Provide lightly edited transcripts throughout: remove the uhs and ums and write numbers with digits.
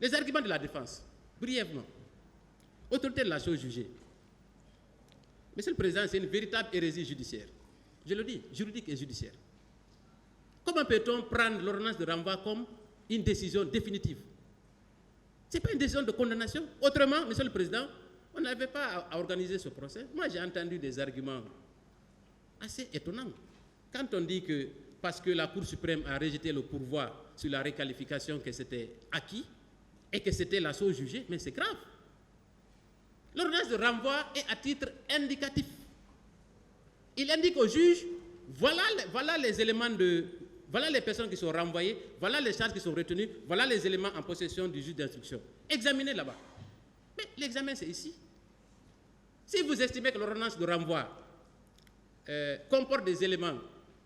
Les arguments de la défense, brièvement. Autorité de la chose jugée. Monsieur le Président, c'est une véritable hérésie judiciaire. Je le dis, juridique et judiciaire. Comment peut-on prendre l'ordonnance de renvoi comme une décision définitive? Ce n'est pas une décision de condamnation. Autrement, Monsieur le Président, on n'avait pas à organiser ce procès. Moi, j'ai entendu des arguments assez étonnants. Quand on dit que parce que la Cour suprême a rejeté le pourvoi sur la réqualification, que c'était acquis et que c'était la chose jugée, mais c'est grave. L'ordonnance de renvoi est à titre indicatif. Il indique au juge, voilà les éléments voilà les personnes qui sont renvoyées, voilà les charges qui sont retenues, voilà les éléments en possession du juge d'instruction. Examinez là-bas. Mais l'examen, c'est ici. Si vous estimez que l'ordonnance de renvoi comporte des éléments,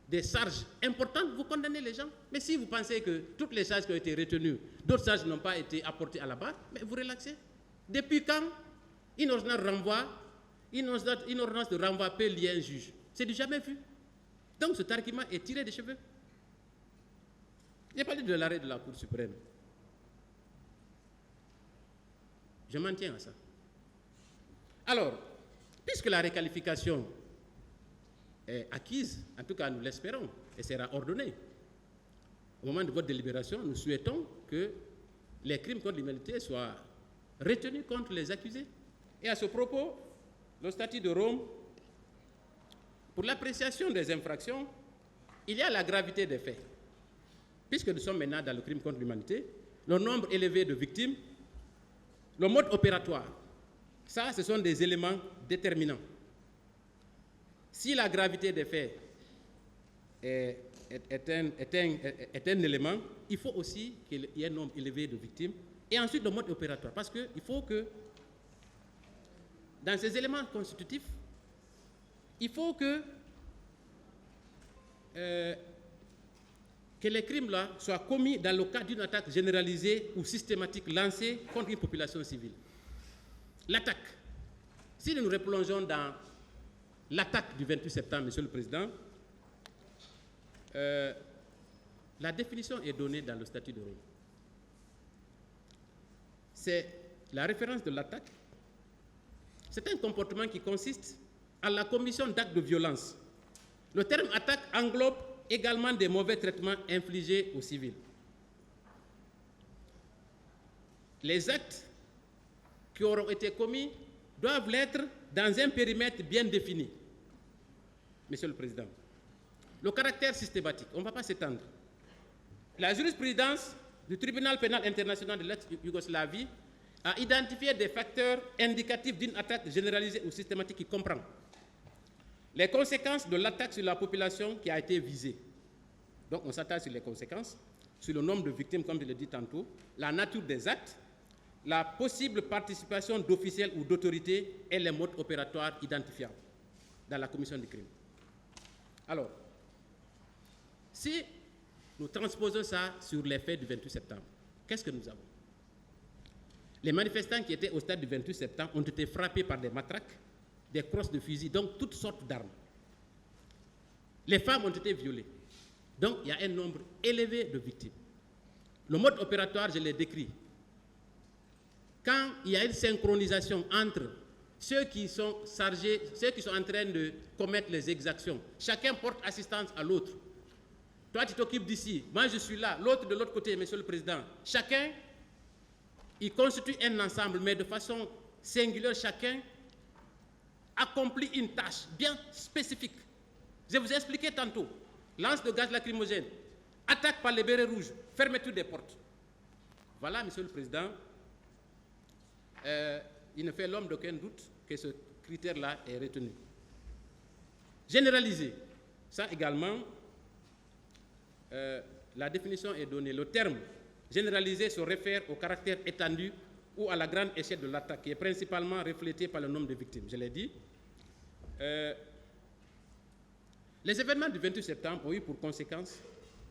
des charges importantes, vous condamnez les gens. Mais si vous pensez que toutes les charges qui ont été retenues, d'autres charges n'ont pas été apportées à la barre, mais vous relaxez. Depuis quand une ordonnance de renvoi peut lier un juge? C'est du jamais vu. Donc cet argument est tiré des cheveux. J'ai parlé de l'arrêt de la Cour suprême. Je m'en tiens à ça. Alors, puisque la réqualification est acquise, en tout cas nous l'espérons, et sera ordonnée, au moment de votre délibération, nous souhaitons que les crimes contre l'humanité soient retenus contre les accusés. Et à ce propos, le statut de Rome, pour l'appréciation des infractions, il y a la gravité des faits. Puisque nous sommes maintenant dans le crime contre l'humanité, le nombre élevé de victimes, le mode opératoire, ça, ce sont des éléments déterminants. Si la gravité des faits est un élément, il faut aussi qu'il y ait un nombre élevé de victimes. Et ensuite, le mode opératoire, parce qu'il faut que, dans ces éléments constitutifs, il faut que les crimes-là soient commis dans le cadre d'une attaque généralisée ou systématique lancée contre une population civile. L'attaque. Si nous nous replongeons dans l'attaque du 28 septembre, Monsieur le Président, la définition est donnée dans le statut de Rome. C'est la référence de l'attaque. C'est un comportement qui consiste à la commission d'actes de violence. Le terme attaque englobe également des mauvais traitements infligés aux civils. Les actes qui auront été commis doivent l'être dans un périmètre bien défini. Monsieur le Président, le caractère systématique, on ne va pas s'étendre. La jurisprudence du Tribunal pénal international de l'ex-Yougoslavie a identifié des facteurs indicatifs d'une attaque généralisée ou systématique qui comprend les conséquences de l'attaque sur la population qui a été visée. Donc on s'attache sur les conséquences, sur le nombre de victimes, comme je l'ai dit tantôt, la nature des actes, la possible participation d'officiels ou d'autorités et les modes opératoires identifiables dans la commission du crime. Alors, si nous transposons ça sur les faits du 28 septembre, qu'est-ce que nous avons? Les manifestants qui étaient au stade du 28 septembre ont été frappés par des matraques, des crosses de fusil, donc toutes sortes d'armes. Les femmes ont été violées. Donc, il y a un nombre élevé de victimes. Le mode opératoire, je l'ai décrit. Quand il y a une synchronisation entre ceux qui sont chargés, ceux qui sont en train de commettre les exactions, chacun porte assistance à l'autre. Toi, tu t'occupes d'ici, moi je suis là, l'autre de l'autre côté, Monsieur le Président. Chacun, il constitue un ensemble, mais de façon singulière, chacun accomplit une tâche bien spécifique. Je vous ai expliqué tantôt. Lance de gaz lacrymogène, attaque par les bérets rouges, fermeture des portes. Voilà, Monsieur le Président, il ne fait l'homme d'aucun doute que ce critère-là est retenu. Généralisé, ça également, la définition est donnée. Le terme généralisé se réfère au caractère étendu ou à la grande échelle de l'attaque, qui est principalement reflétée par le nombre de victimes. Je l'ai dit. Les événements du 28 septembre ont eu pour conséquence,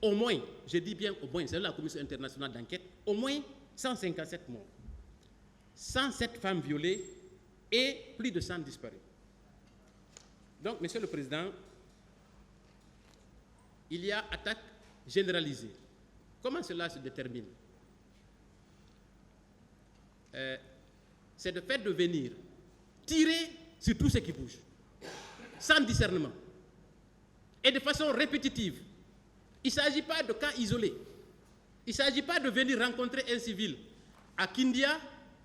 au moins, je dis bien au moins, c'est la Commission internationale d'enquête, au moins 157 morts, 107 femmes violées et plus de 100 disparus. Donc, Monsieur le Président, il y a attaque généralisée. Comment cela se détermine? c'est de fait de venir tirer sur tout ce qui bouge, sans discernement, et de façon répétitive. Il ne s'agit pas de cas isolés. Il ne s'agit pas de venir rencontrer un civil à Kindia,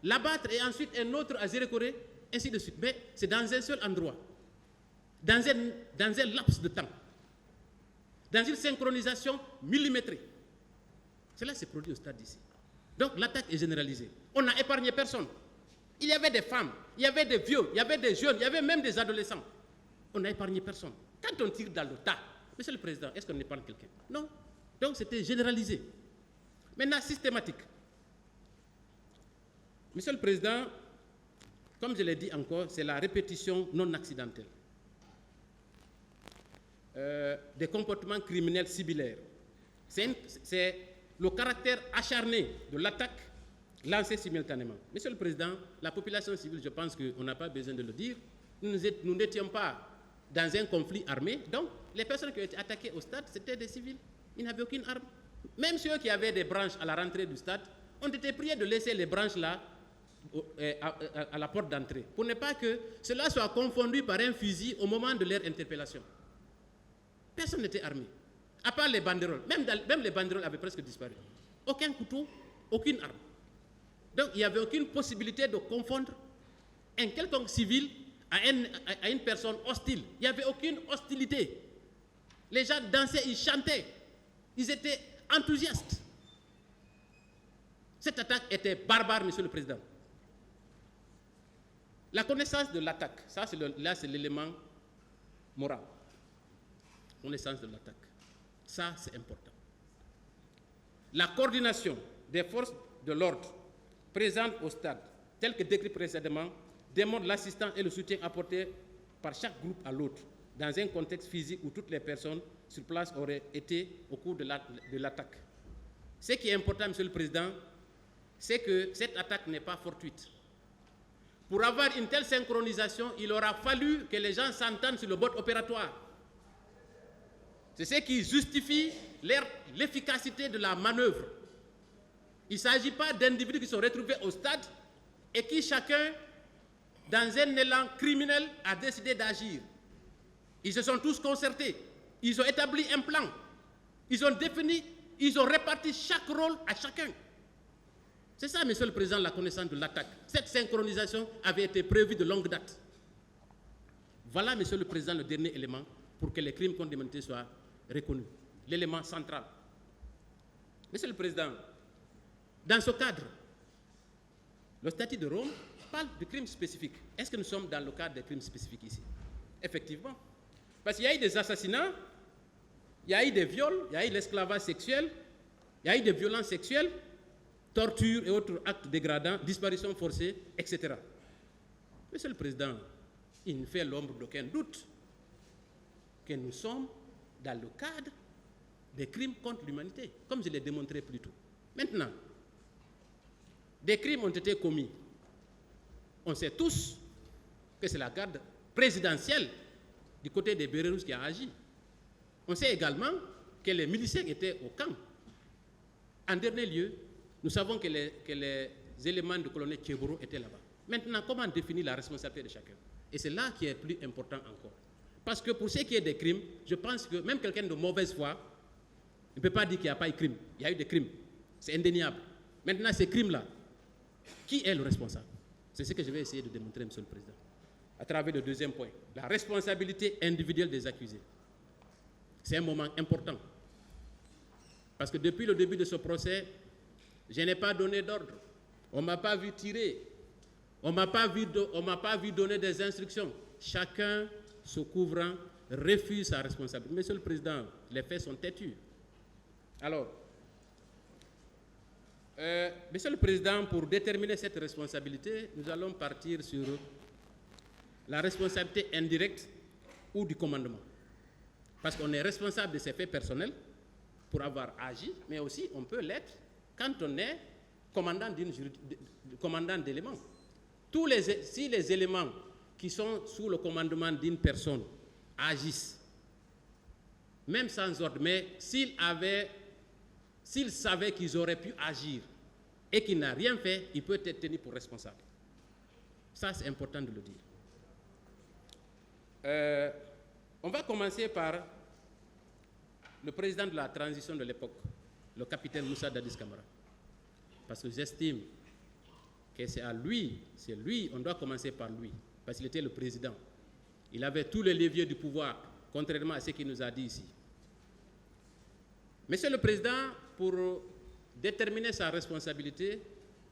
l'abattre et ensuite un autre à Zérekore, ainsi de suite. Mais c'est dans un seul endroit, dans un laps de temps, dans une synchronisation millimétrée. Cela s'est produit au stade d'ici. Donc l'attaque est généralisée. On n'a épargné personne. Il y avait des femmes, il y avait des vieux, il y avait des jeunes, il y avait même des adolescents. On n'a épargné personne. Quand on tire dans le tas, Monsieur le Président, est-ce qu'on épargne quelqu'un? Non. Donc c'était généralisé. Maintenant, systématique. Monsieur le Président, comme je l'ai dit encore, c'est la répétition non accidentelle des comportements criminels similaires. C'est le caractère acharné de l'attaque lancée simultanément. Monsieur le Président, la population civile, je pense qu'on n'a pas besoin de le dire, nous n'étions pas dans un conflit armé, donc les personnes qui ont été attaquées au stade, c'était des civils, ils n'avaient aucune arme. Même ceux qui avaient des branches à la rentrée du stade ont été priés de laisser les branches là à la porte d'entrée, pour ne pas que cela soit confondu par un fusil au moment de leur interpellation. Personne n'était armé, à part les banderoles. Même les banderoles avaient presque disparu. Aucun couteau, aucune arme. Donc il n'y avait aucune possibilité de confondre un quelconque civil à une personne hostile. Il n'y avait aucune hostilité. Les gens dansaient, ils chantaient, ils étaient enthousiastes. Cette attaque était barbare, Monsieur le Président. La connaissance de l'attaque, ça c'est l'élément moral. Connaissance de l'attaque. Ça, c'est important. La coordination des forces de l'ordre présentes au stade, tel que décrit précédemment, démontre l'assistance et le soutien apportés par chaque groupe à l'autre, dans un contexte physique où toutes les personnes sur place auraient été au cours de l'attaque. Ce qui est important, Monsieur le Président, c'est que cette attaque n'est pas fortuite. Pour avoir une telle synchronisation, il aura fallu que les gens s'entendent sur le mode opératoire. C'est ce qui justifie l'efficacité de la manœuvre. Il ne s'agit pas d'individus qui sont retrouvés au stade et qui chacun, dans un élan criminel, a décidé d'agir. Ils se sont tous concertés. Ils ont établi un plan. Ils ont défini, ils ont réparti chaque rôle à chacun. C'est ça, Monsieur le Président, la connaissance de l'attaque. Cette synchronisation avait été prévue de longue date. Voilà, Monsieur le Président, le dernier élément pour que les crimes contre l'humanité soient reconnus. L'élément central. Monsieur le Président, dans ce cadre, le statut de Rome parle de crimes spécifiques. Est-ce que nous sommes dans le cadre des crimes spécifiques ici? Effectivement. Parce qu'il y a eu des assassinats, il y a eu des viols, il y a eu l'esclavage sexuel, il y a eu des violences sexuelles, torture et autres actes dégradants, disparitions forcées, etc. Monsieur le Président, il ne fait l'ombre d'aucun doute que nous sommes dans le cadre des crimes contre l'humanité, comme je l'ai démontré plus tôt. Maintenant, des crimes ont été commis. On sait tous que c'est la garde présidentielle du côté des bérets rouges qui a agi. On sait également que les miliciens étaient au camp. En dernier lieu, nous savons que les éléments du colonel Tchéboro étaient là-bas. Maintenant, comment définir la responsabilité de chacun? Et c'est là qui est plus important encore. Parce que pour ce qui est des crimes, je pense que même quelqu'un de mauvaise foi ne peut pas dire qu'il n'y a pas eu de crime. Il y a eu des crimes. C'est indéniable. Maintenant, ces crimes-là, qui est le responsable? C'est ce que je vais essayer de démontrer, Monsieur le Président, à travers le deuxième point, la responsabilité individuelle des accusés. C'est un moment important. Parce que depuis le début de ce procès, je n'ai pas donné d'ordre. On ne m'a pas vu tirer. On ne m'a pas vu donner des instructions. Chacun, se couvrant, refuse sa responsabilité. Monsieur le Président, les faits sont têtus. Alors, Monsieur le Président, pour déterminer cette responsabilité, nous allons partir sur la responsabilité indirecte ou du commandement. Parce qu'on est responsable de ces faits personnels pour avoir agi, mais aussi on peut l'être quand on est commandant d'éléments. Si les éléments qui sont sous le commandement d'une personne agissent, même sans ordre, mais s'ils savaient qu'ils auraient pu agir et qui n'a rien fait, il peut être tenu pour responsable. Ça, c'est important de le dire. On va commencer par le président de la transition de l'époque, le capitaine Moussa Dadis Camara. Parce que j'estime que c'est lui, on doit commencer par lui, parce qu'il était le président. Il avait tous les leviers du pouvoir, contrairement à ce qu'il nous a dit ici. Monsieur le Président, pour déterminer sa responsabilité,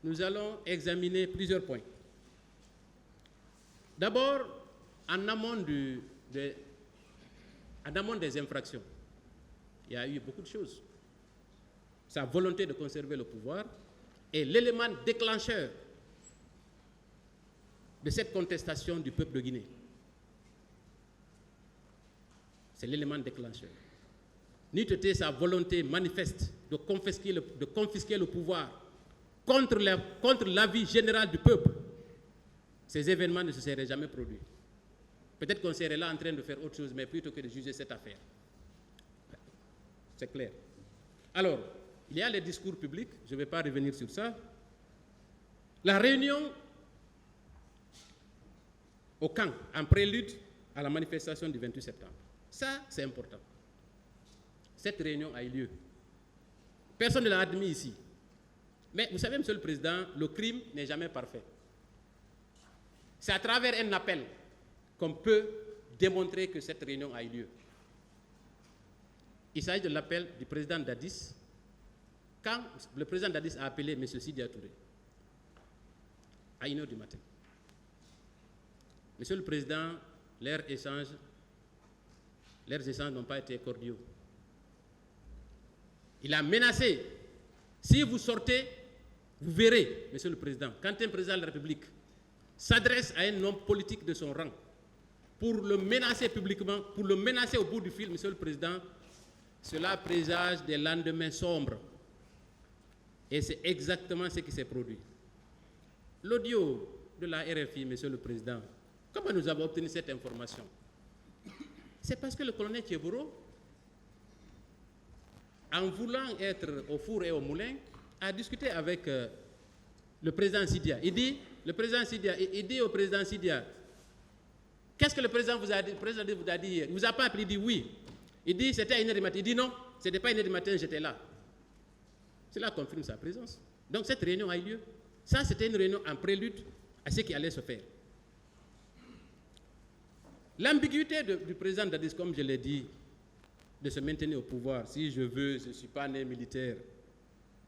nous allons examiner plusieurs points. D'abord, en amont des infractions, il y a eu beaucoup de choses. Sa volonté de conserver le pouvoir est l'élément déclencheur de cette contestation du peuple de Guinée. C'est l'élément déclencheur. N'eût été sa volonté manifeste de confisquer le pouvoir contre l'avis général du peuple, ces événements ne se seraient jamais produits. Peut-être qu'on serait là en train de faire autre chose, mais plutôt que de juger cette affaire. C'est clair. Alors, il y a les discours publics, je ne vais pas revenir sur ça. La réunion au camp, en prélude à la manifestation du 28 septembre. Ça, c'est important. Cette réunion a eu lieu. Personne ne l'a admis ici. Mais vous savez, Monsieur le Président, le crime n'est jamais parfait. C'est à travers un appel qu'on peut démontrer que cette réunion a eu lieu. Il s'agit de l'appel du président Dadis, quand le président Dadis a appelé M. Sidia Touré, à 1h du matin. Monsieur le Président, leurs échanges n'ont pas été cordiaux. Il a menacé, si vous sortez, vous verrez, Monsieur le Président, quand un président de la République s'adresse à un homme politique de son rang pour le menacer publiquement, pour le menacer au bout du fil, Monsieur le Président, cela présage des lendemains sombres. Et c'est exactement ce qui s'est produit. L'audio de la RFI, Monsieur le Président, comment nous avons obtenu cette information? C'est parce que le colonel Tchéboro, en voulant être au four et au moulin, a discuté avec le président Sidia. Il dit au président Sidia, qu'est-ce que le président vous a dit? Le président vous a dit hier. Il ne vous a pas appelé, il dit oui. Il dit c'était à 1h du matin. Il dit non, ce n'était pas à 1h du matin, j'étais là. Cela confirme sa présence. Donc cette réunion a eu lieu. Ça, c'était une réunion en prélude à ce qui allait se faire. L'ambiguïté du président Dadis, comme je l'ai dit, de se maintenir au pouvoir. Si je veux, je ne suis pas né militaire.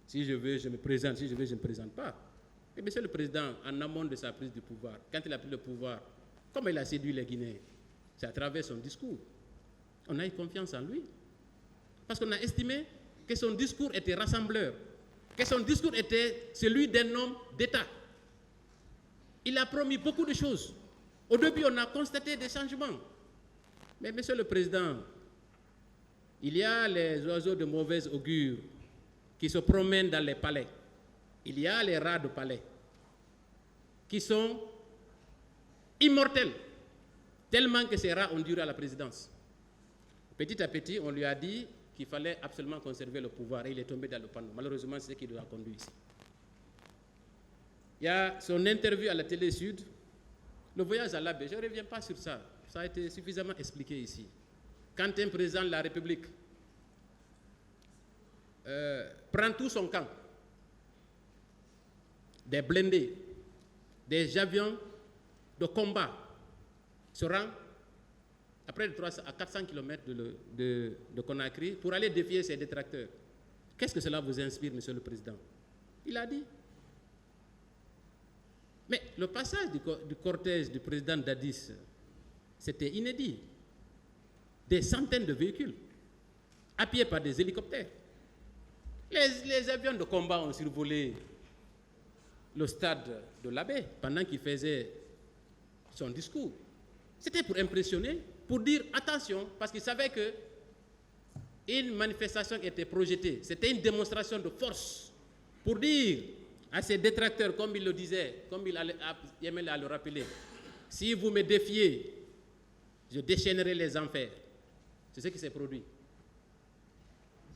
Si je veux, je me présente. Si je veux, je ne me présente pas. Et Monsieur le Président, en amont de sa prise du pouvoir, quand il a pris le pouvoir, comment il a séduit les Guinéens? C'est à travers son discours. On a eu confiance en lui. Parce qu'on a estimé que son discours était rassembleur, que son discours était celui d'un homme d'État. Il a promis beaucoup de choses. Au début, on a constaté des changements. Mais Monsieur le Président, il y a les oiseaux de mauvaise augure qui se promènent dans les palais. Il y a les rats de palais qui sont immortels, tellement que ces rats ont duré à la présidence. Petit à petit, on lui a dit qu'il fallait absolument conserver le pouvoir et il est tombé dans le panneau. Malheureusement, c'est ce qui nous a conduit ici. Il y a son interview à la Télé Sud, le voyage à l'Abbé. Je ne reviens pas sur ça. Ça a été suffisamment expliqué ici. Quand un président de la République prend tout son camp, des blindés, des avions de combat, se rend à près de 300 à 400 km de Conakry pour aller défier ses détracteurs. Qu'est-ce que cela vous inspire, Monsieur le Président? Il a dit. Mais le passage du cortège du président Dadis, c'était inédit. Des centaines de véhicules, appuyés par des hélicoptères. Les avions de combat ont survolé le stade de l'Abbé pendant qu'il faisait son discours. C'était pour impressionner, pour dire attention, parce qu'il savait qu'une manifestation était projetée. C'était une démonstration de force pour dire à ses détracteurs, comme il le disait, comme il aimait à le rappeler, si vous me défiez, je déchaînerai les enfers. C'est ce qui s'est produit.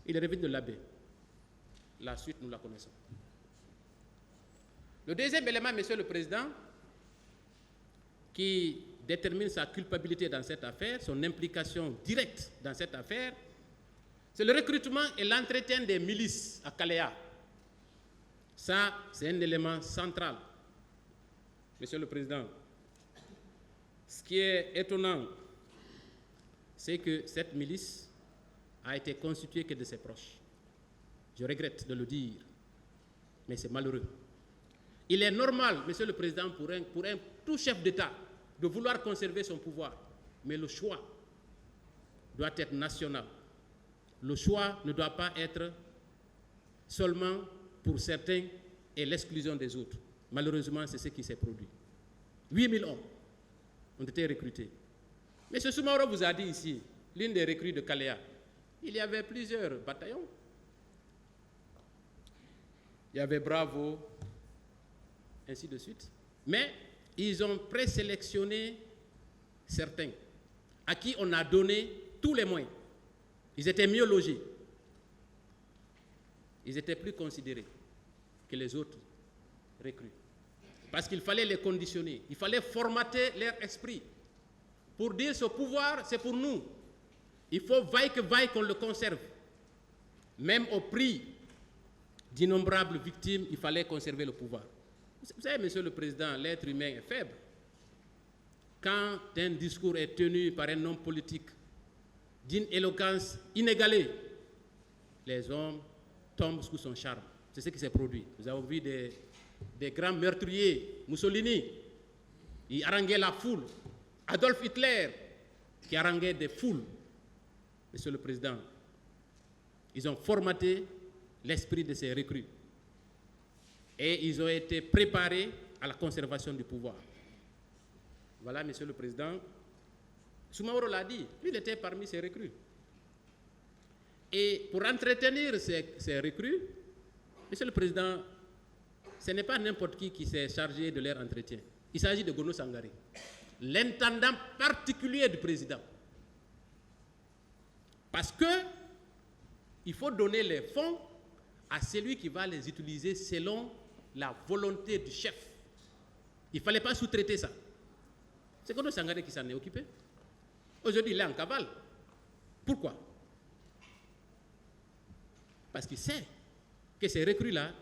Il est revenu de l'Abbé. La suite, nous la connaissons. Le deuxième élément, Monsieur le Président, qui détermine sa culpabilité dans cette affaire, son implication directe dans cette affaire, c'est le recrutement et l'entretien des milices à Kalea. Ça, c'est un élément central. Monsieur le Président, ce qui est étonnant, c'est que cette milice a été constituée que de ses proches. Je regrette de le dire, mais c'est malheureux. Il est normal, Monsieur le Président, pour un tout chef d'État de vouloir conserver son pouvoir, mais le choix doit être national. Le choix ne doit pas être seulement pour certains et l'exclusion des autres. Malheureusement, c'est ce qui s'est produit. 8000 hommes ont été recrutés. M. Soumaoro vous a dit ici, l'une des recrues de Kalea, il y avait plusieurs bataillons. Il y avait Bravo, ainsi de suite. Mais ils ont présélectionné certains à qui on a donné tous les moyens. Ils étaient mieux logés. Ils étaient plus considérés que les autres recrues. Parce qu'il fallait les conditionner. Il fallait formater leur esprit pour dire ce pouvoir, c'est pour nous. Il faut vaille que vaille qu'on le conserve. Même au prix d'innombrables victimes, il fallait conserver le pouvoir. Vous savez, Monsieur le Président, l'être humain est faible. Quand un discours est tenu par un homme politique d'une éloquence inégalée, les hommes tombent sous son charme. C'est ce qui s'est produit. Nous avons vu des grands meurtriers. Mussolini, il haranguait la foule. Adolf Hitler, qui haranguait des foules. Monsieur le Président, ils ont formaté l'esprit de ces recrues. Et ils ont été préparés à la conservation du pouvoir. Voilà, Monsieur le Président. Soumaoro l'a dit, il était parmi ces recrues. Et pour entretenir ces recrues, Monsieur le Président, ce n'est pas n'importe qui s'est chargé de leur entretien. Il s'agit de Gono Sangari, l'intendant particulier du président. Parce qu'il faut donner les fonds à celui qui va les utiliser selon la volonté du chef. Il ne fallait pas sous-traiter ça. C'est Gono Sangari qui s'en est occupé. Aujourd'hui, il est en cavale. Pourquoi? Parce qu'il sait que ces recrues-là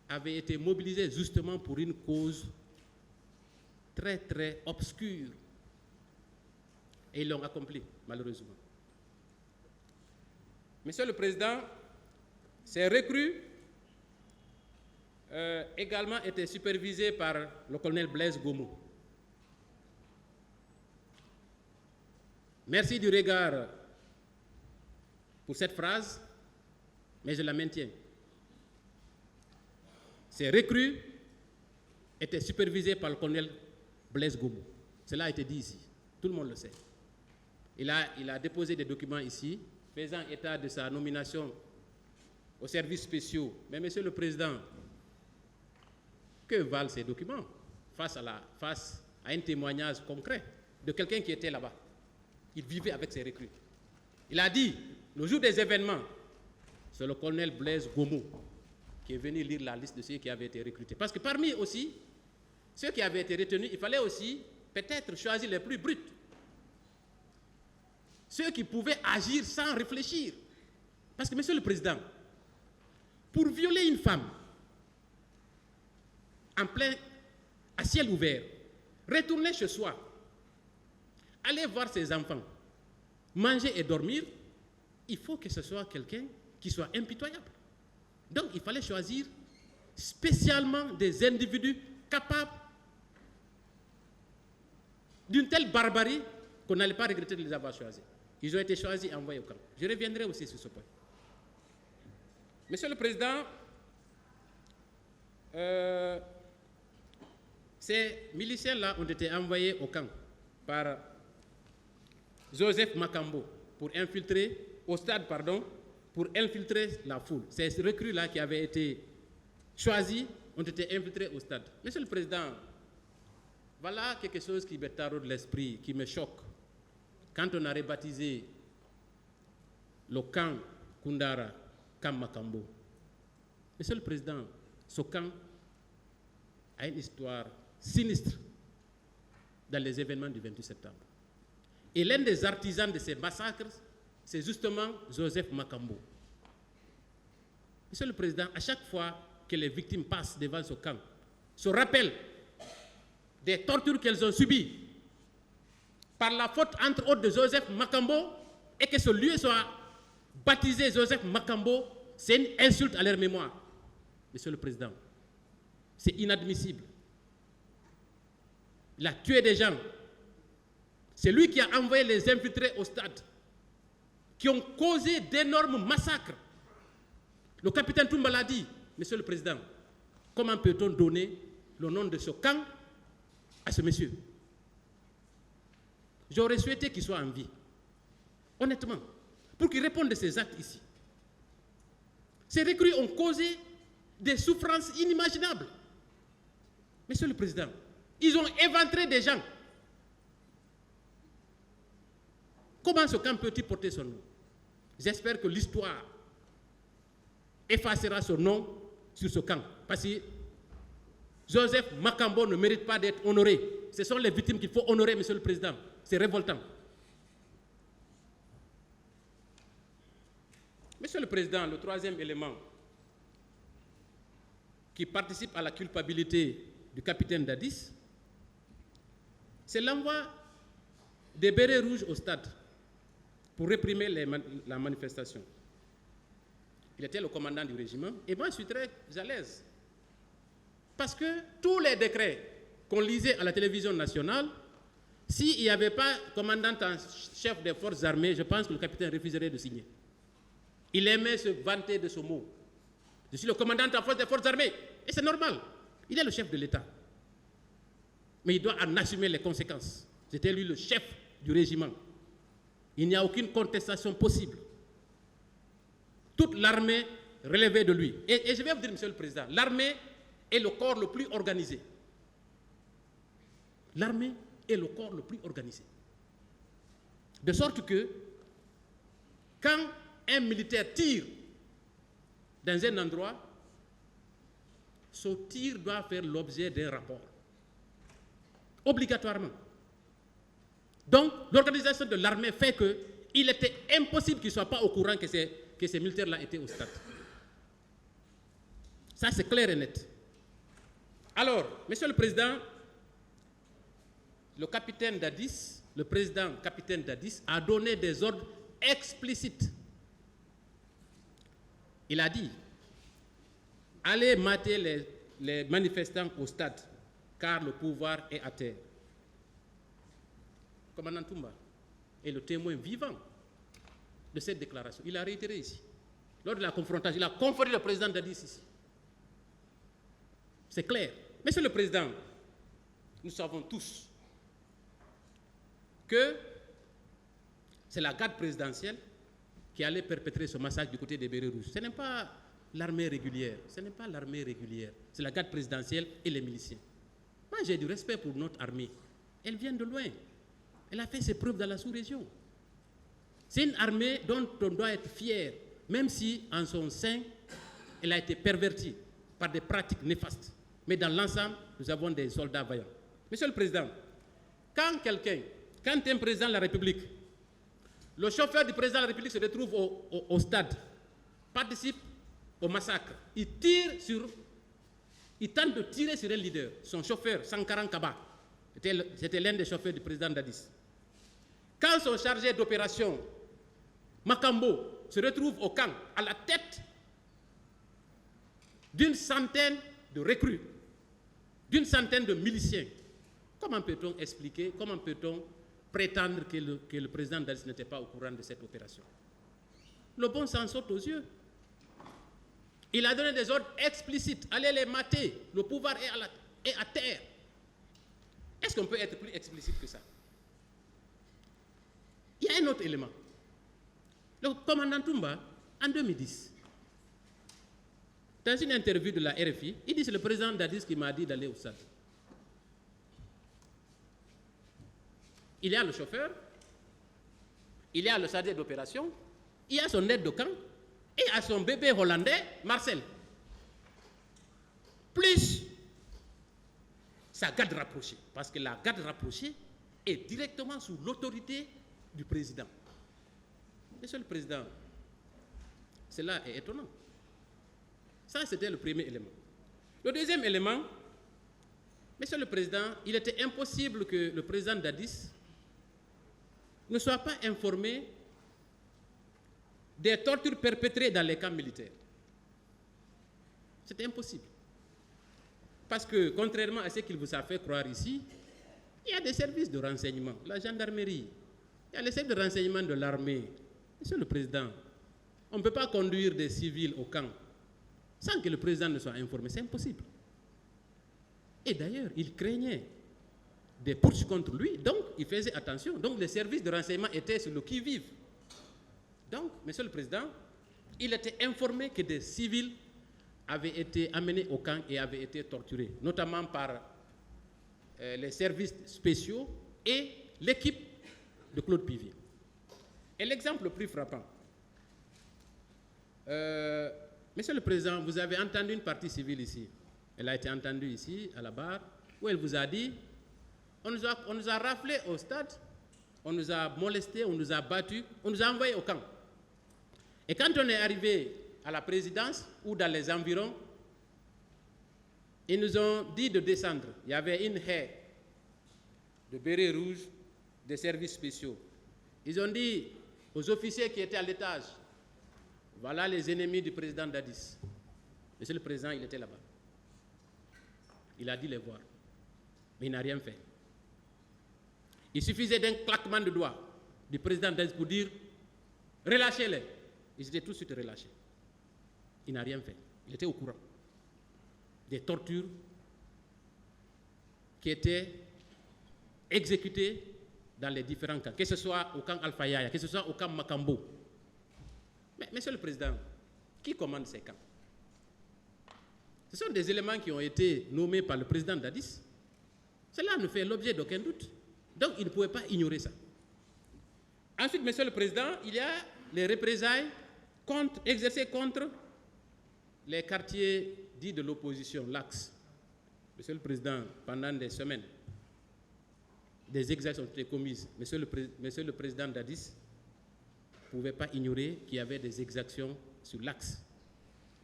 avaient été mobilisés justement pour une cause très, très obscure. Et ils l'ont accompli, malheureusement. Monsieur le Président, ces recrues également étaient supervisées par le colonel Blaise Gomo. Merci du regard pour cette phrase, mais je la maintiens. Ces recrues étaient supervisées par le colonel Blaise Gomo. Cela a été dit ici. Tout le monde le sait. Il a déposé des documents ici, faisant état de sa nomination aux services spéciaux. Mais, Monsieur le Président, que valent ces documents face à un témoignage concret de quelqu'un qui était là-bas? Il vivait avec ses recrues. Il a dit, le jour des événements, c'est le colonel Blaise Gomo qui est venu lire la liste de ceux qui avaient été recrutés. Parce que parmi aussi, ceux qui avaient été retenus, il fallait aussi peut-être choisir les plus bruts. Ceux qui pouvaient agir sans réfléchir. Parce que, Monsieur le Président, pour violer une femme à ciel ouvert, retourner chez soi, aller voir ses enfants, manger et dormir, il faut que ce soit quelqu'un qui soit impitoyable. Donc, il fallait choisir spécialement des individus capables d'une telle barbarie qu'on n'allait pas regretter de les avoir choisis. Ils ont été choisis et envoyés au camp. Je reviendrai aussi sur ce point. Monsieur le Président, ces miliciens-là ont été envoyés au camp par Joseph Makambo pour infiltrer, au stade, pardon, pour infiltrer la foule. Ces recrues-là qui avaient été choisis ont été infiltrés au stade. Monsieur le Président, voilà quelque chose qui me taraude l'esprit, qui me choque. Quand on a rebaptisé le camp Koundara, camp Makambo, Monsieur le Président, ce camp a une histoire sinistre dans les événements du 28 septembre. Et l'un des artisans de ces massacres, c'est justement Joseph Makambo. Monsieur le Président, à chaque fois que les victimes passent devant ce camp, se rappellent des tortures qu'elles ont subies par la faute, entre autres, de Joseph Makambo, et que ce lieu soit baptisé Joseph Makambo, c'est une insulte à leur mémoire. Monsieur le Président, c'est inadmissible. Il a tué des gens. C'est lui qui a envoyé les infiltrés au stade, qui ont causé d'énormes massacres. Le capitaine Toumba l'a dit, Monsieur le Président, comment peut-on donner le nom de ce camp à ce monsieur? J'aurais souhaité qu'il soit en vie, honnêtement, pour qu'il réponde de ses actes ici. Ces recrues ont causé des souffrances inimaginables. Monsieur le Président, ils ont éventré des gens. Comment ce camp peut-il porter son nom? J'espère que l'histoire effacera son nom sur ce camp. Parce que Joseph Makambo ne mérite pas d'être honoré. Ce sont les victimes qu'il faut honorer, Monsieur le Président. C'est révoltant. Monsieur le Président, le troisième élément qui participe à la culpabilité du capitaine Dadis, c'est l'envoi des bérets rouges au stade pour réprimer la manifestation. Il était le commandant du régiment et moi je suis très à l'aise. Parce que tous les décrets qu'on lisait à la télévision nationale, s'il n'y avait pas commandant en chef des forces armées, je pense que le capitaine refuserait de signer. Il aimait se vanter de ce mot. Je suis le commandant en force des forces armées. Et c'est normal. Il est le chef de l'État. Mais il doit en assumer les conséquences. C'était lui le chef du régiment. Il n'y a aucune contestation possible. Toute l'armée relevait de lui. Et je vais vous dire, Monsieur le Président, l'armée est le corps le plus organisé. L'armée est le corps le plus organisé. De sorte que, quand un militaire tire dans un endroit, ce tir doit faire l'objet d'un rapport. Obligatoirement. Donc, l'organisation de l'armée fait qu'il était impossible qu'il ne soit pas au courant que ces militaires-là étaient au stade. Ça, c'est clair et net. Alors, Monsieur le Président, le capitaine Dadis, le président capitaine Dadis, a donné des ordres explicites. Il a dit, allez mater les manifestants au stade, car le pouvoir est à terre. Le commandant Toumba est le témoin vivant de cette déclaration. Il a réitéré ici. Lors de la confrontation, il a confronté le président Dadis ici. C'est clair. Monsieur le Président, nous savons tous que c'est la garde présidentielle qui allait perpétrer ce massacre du côté des bérets rouges. Ce n'est pas l'armée régulière. Ce n'est pas l'armée régulière. C'est la garde présidentielle et les miliciens. Moi, j'ai du respect pour notre armée. Elle vient de loin. Elle a fait ses preuves dans la sous-région. C'est une armée dont on doit être fier, même si, en son sein, elle a été pervertie par des pratiques néfastes. Mais dans l'ensemble, nous avons des soldats vaillants. Monsieur le Président, quand un président de la République, le chauffeur du président de la République se retrouve au stade, participe au massacre, il tente de tirer sur un leader, son chauffeur, Sankaran Kaba, c'était l'un des chauffeurs du président Dadis. Quand son chargé d'opération, Makambo, se retrouve au camp, à la tête d'une centaine de recrues, d'une centaine de miliciens, comment peut-on expliquer, comment peut-on prétendre que le président Dadis n'était pas au courant de cette opération? Le bon sens saute aux yeux. Il a donné des ordres explicites. Allez les mater. Le pouvoir est à terre. Est-ce qu'on peut être plus explicite que ça? Il y a un autre élément. Le commandant Toumba, en 2010, dans une interview de la RFI, il dit que c'est le président Dadis qui m'a dit d'aller au stade. Il y a le chauffeur, il y a le chargé d'opération, il y a son aide de camp et à son bébé hollandais, Marcel. Plus sa garde rapprochée. Parce que la garde rapprochée est directement sous l'autorité du président. Monsieur le Président, cela est étonnant. Ça, c'était le premier élément. Le deuxième élément, Monsieur le Président, il était impossible que le président Dadis ne soit pas informé des tortures perpétrées dans les camps militaires. C'était impossible. Parce que, contrairement à ce qu'il vous a fait croire ici, il y a des services de renseignement, la gendarmerie, il y a les services de renseignement de l'armée. Monsieur le Président, on ne peut pas conduire des civils au camp sans que le président ne soit informé. C'est impossible. Et d'ailleurs, il craignait des poursuites contre lui, donc il faisait attention. Donc les services de renseignement étaient sur le qui-vive. Donc, Monsieur le Président, il était informé que des civils avaient été amenés au camp et avaient été torturés, notamment par les services spéciaux et l'équipe de Claude Pivier. Et l'exemple le plus frappant, Monsieur le Président, vous avez entendu une partie civile ici. Elle a été entendue ici, à la barre, où elle vous a dit, on nous a raflé au stade, on nous a molestés, on nous a battus, on nous a envoyés au camp. Et quand on est arrivé à la présidence ou dans les environs, ils nous ont dit de descendre. Il y avait une haie de bérets rouges des services spéciaux. Ils ont dit aux officiers qui étaient à l'étage, voilà les ennemis du président Dadis. Monsieur le Président, il était là-bas. Il a dit les voir, mais il n'a rien fait. Il suffisait d'un claquement de doigts du président Dadis pour dire « relâchez-les ». Ils étaient tout de suite relâchés. Il n'a rien fait. Il était au courant des tortures qui étaient exécutées dans les différents camps, que ce soit au camp Alpha Yaya, que ce soit au camp Makambo. Mais, Monsieur le Président, qui commande ces camps? Ce sont des éléments qui ont été nommés par le président Dadis. Cela ne fait l'objet d'aucun doute. Donc, il ne pouvait pas ignorer ça. Ensuite, Monsieur le Président, il y a les représailles exercées contre les quartiers dits de l'opposition, l'Axe. Monsieur le Président, pendant des semaines, des exactions ont été commises. Monsieur le Président Dadis ne pouvait pas ignorer qu'il y avait des exactions sur l'Axe.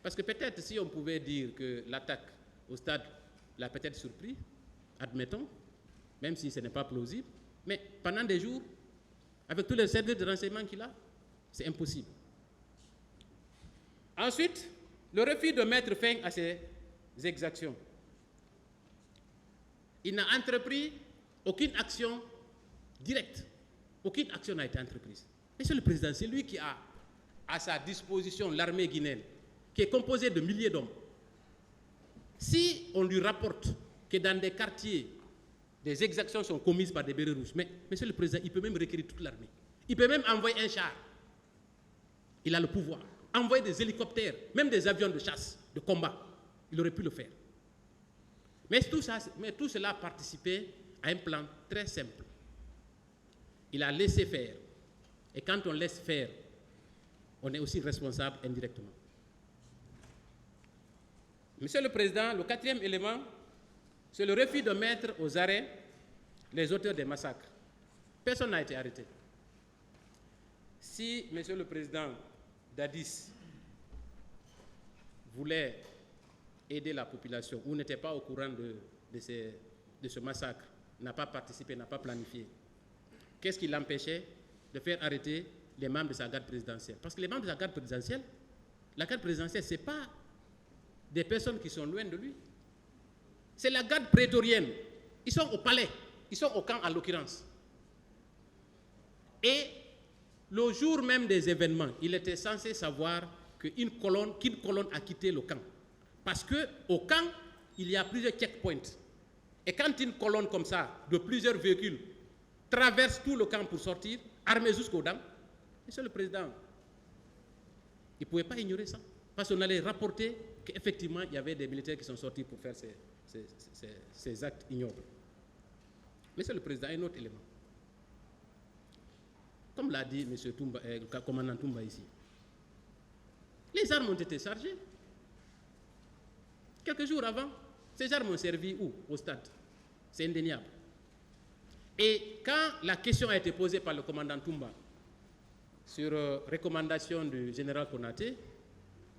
Parce que peut-être si on pouvait dire que l'attaque au stade l'a peut-être surpris, admettons, même si ce n'est pas plausible, mais pendant des jours, avec tous les services de renseignement qu'il a, c'est impossible. Ensuite, le refus de mettre fin à ces exactions. Il n'a entrepris aucune action directe. Aucune action n'a été entreprise. Monsieur le Président, c'est lui qui a à sa disposition l'armée guinéenne, qui est composée de milliers d'hommes. Si on lui rapporte que dans des quartiers, des exactions sont commises par des bérets rouges, mais Monsieur le Président, il peut même requérir toute l'armée. Il peut même envoyer un char. Il a le pouvoir. Envoyer des hélicoptères, même des avions de chasse, de combat. Il aurait pu le faire. Mais tout cela participait à un plan très simple. Il a laissé faire. Et quand on laisse faire, on est aussi responsable indirectement. Monsieur le Président, le quatrième élément, c'est le refus de mettre aux arrêts les auteurs des massacres. Personne n'a été arrêté. Si Monsieur le Président Dadis voulait aider la population ou n'était pas au courant de ce massacre, n'a pas participé, n'a pas planifié, qu'est-ce qui l'empêchait de faire arrêter les membres de sa garde présidentielle? Parce que les membres de la garde présidentielle, ce n'est pas des personnes qui sont loin de lui. C'est la garde prétorienne. Ils sont au palais, ils sont au camp en l'occurrence. Et le jour même des événements, il était censé savoir qu'une colonne a quitté le camp. Parce qu'au camp, il y a plusieurs checkpoints. Et quand une colonne comme ça, de plusieurs véhicules, traverse tout le camp pour sortir, armée jusqu'aux dents, Monsieur le Président, il ne pouvait pas ignorer ça. Parce qu'on allait rapporter qu'effectivement, il y avait des militaires qui sont sortis pour faire ces actes ignobles. Monsieur le Président, un autre élément. Comme l'a dit M. Toumba, le commandant Toumba ici, les armes ont été chargées. Quelques jours avant, ces armes ont servi où? Au stade. c'est indéniable. Et quand la question a été posée par le commandant Toumba sur recommandation du général Konaté,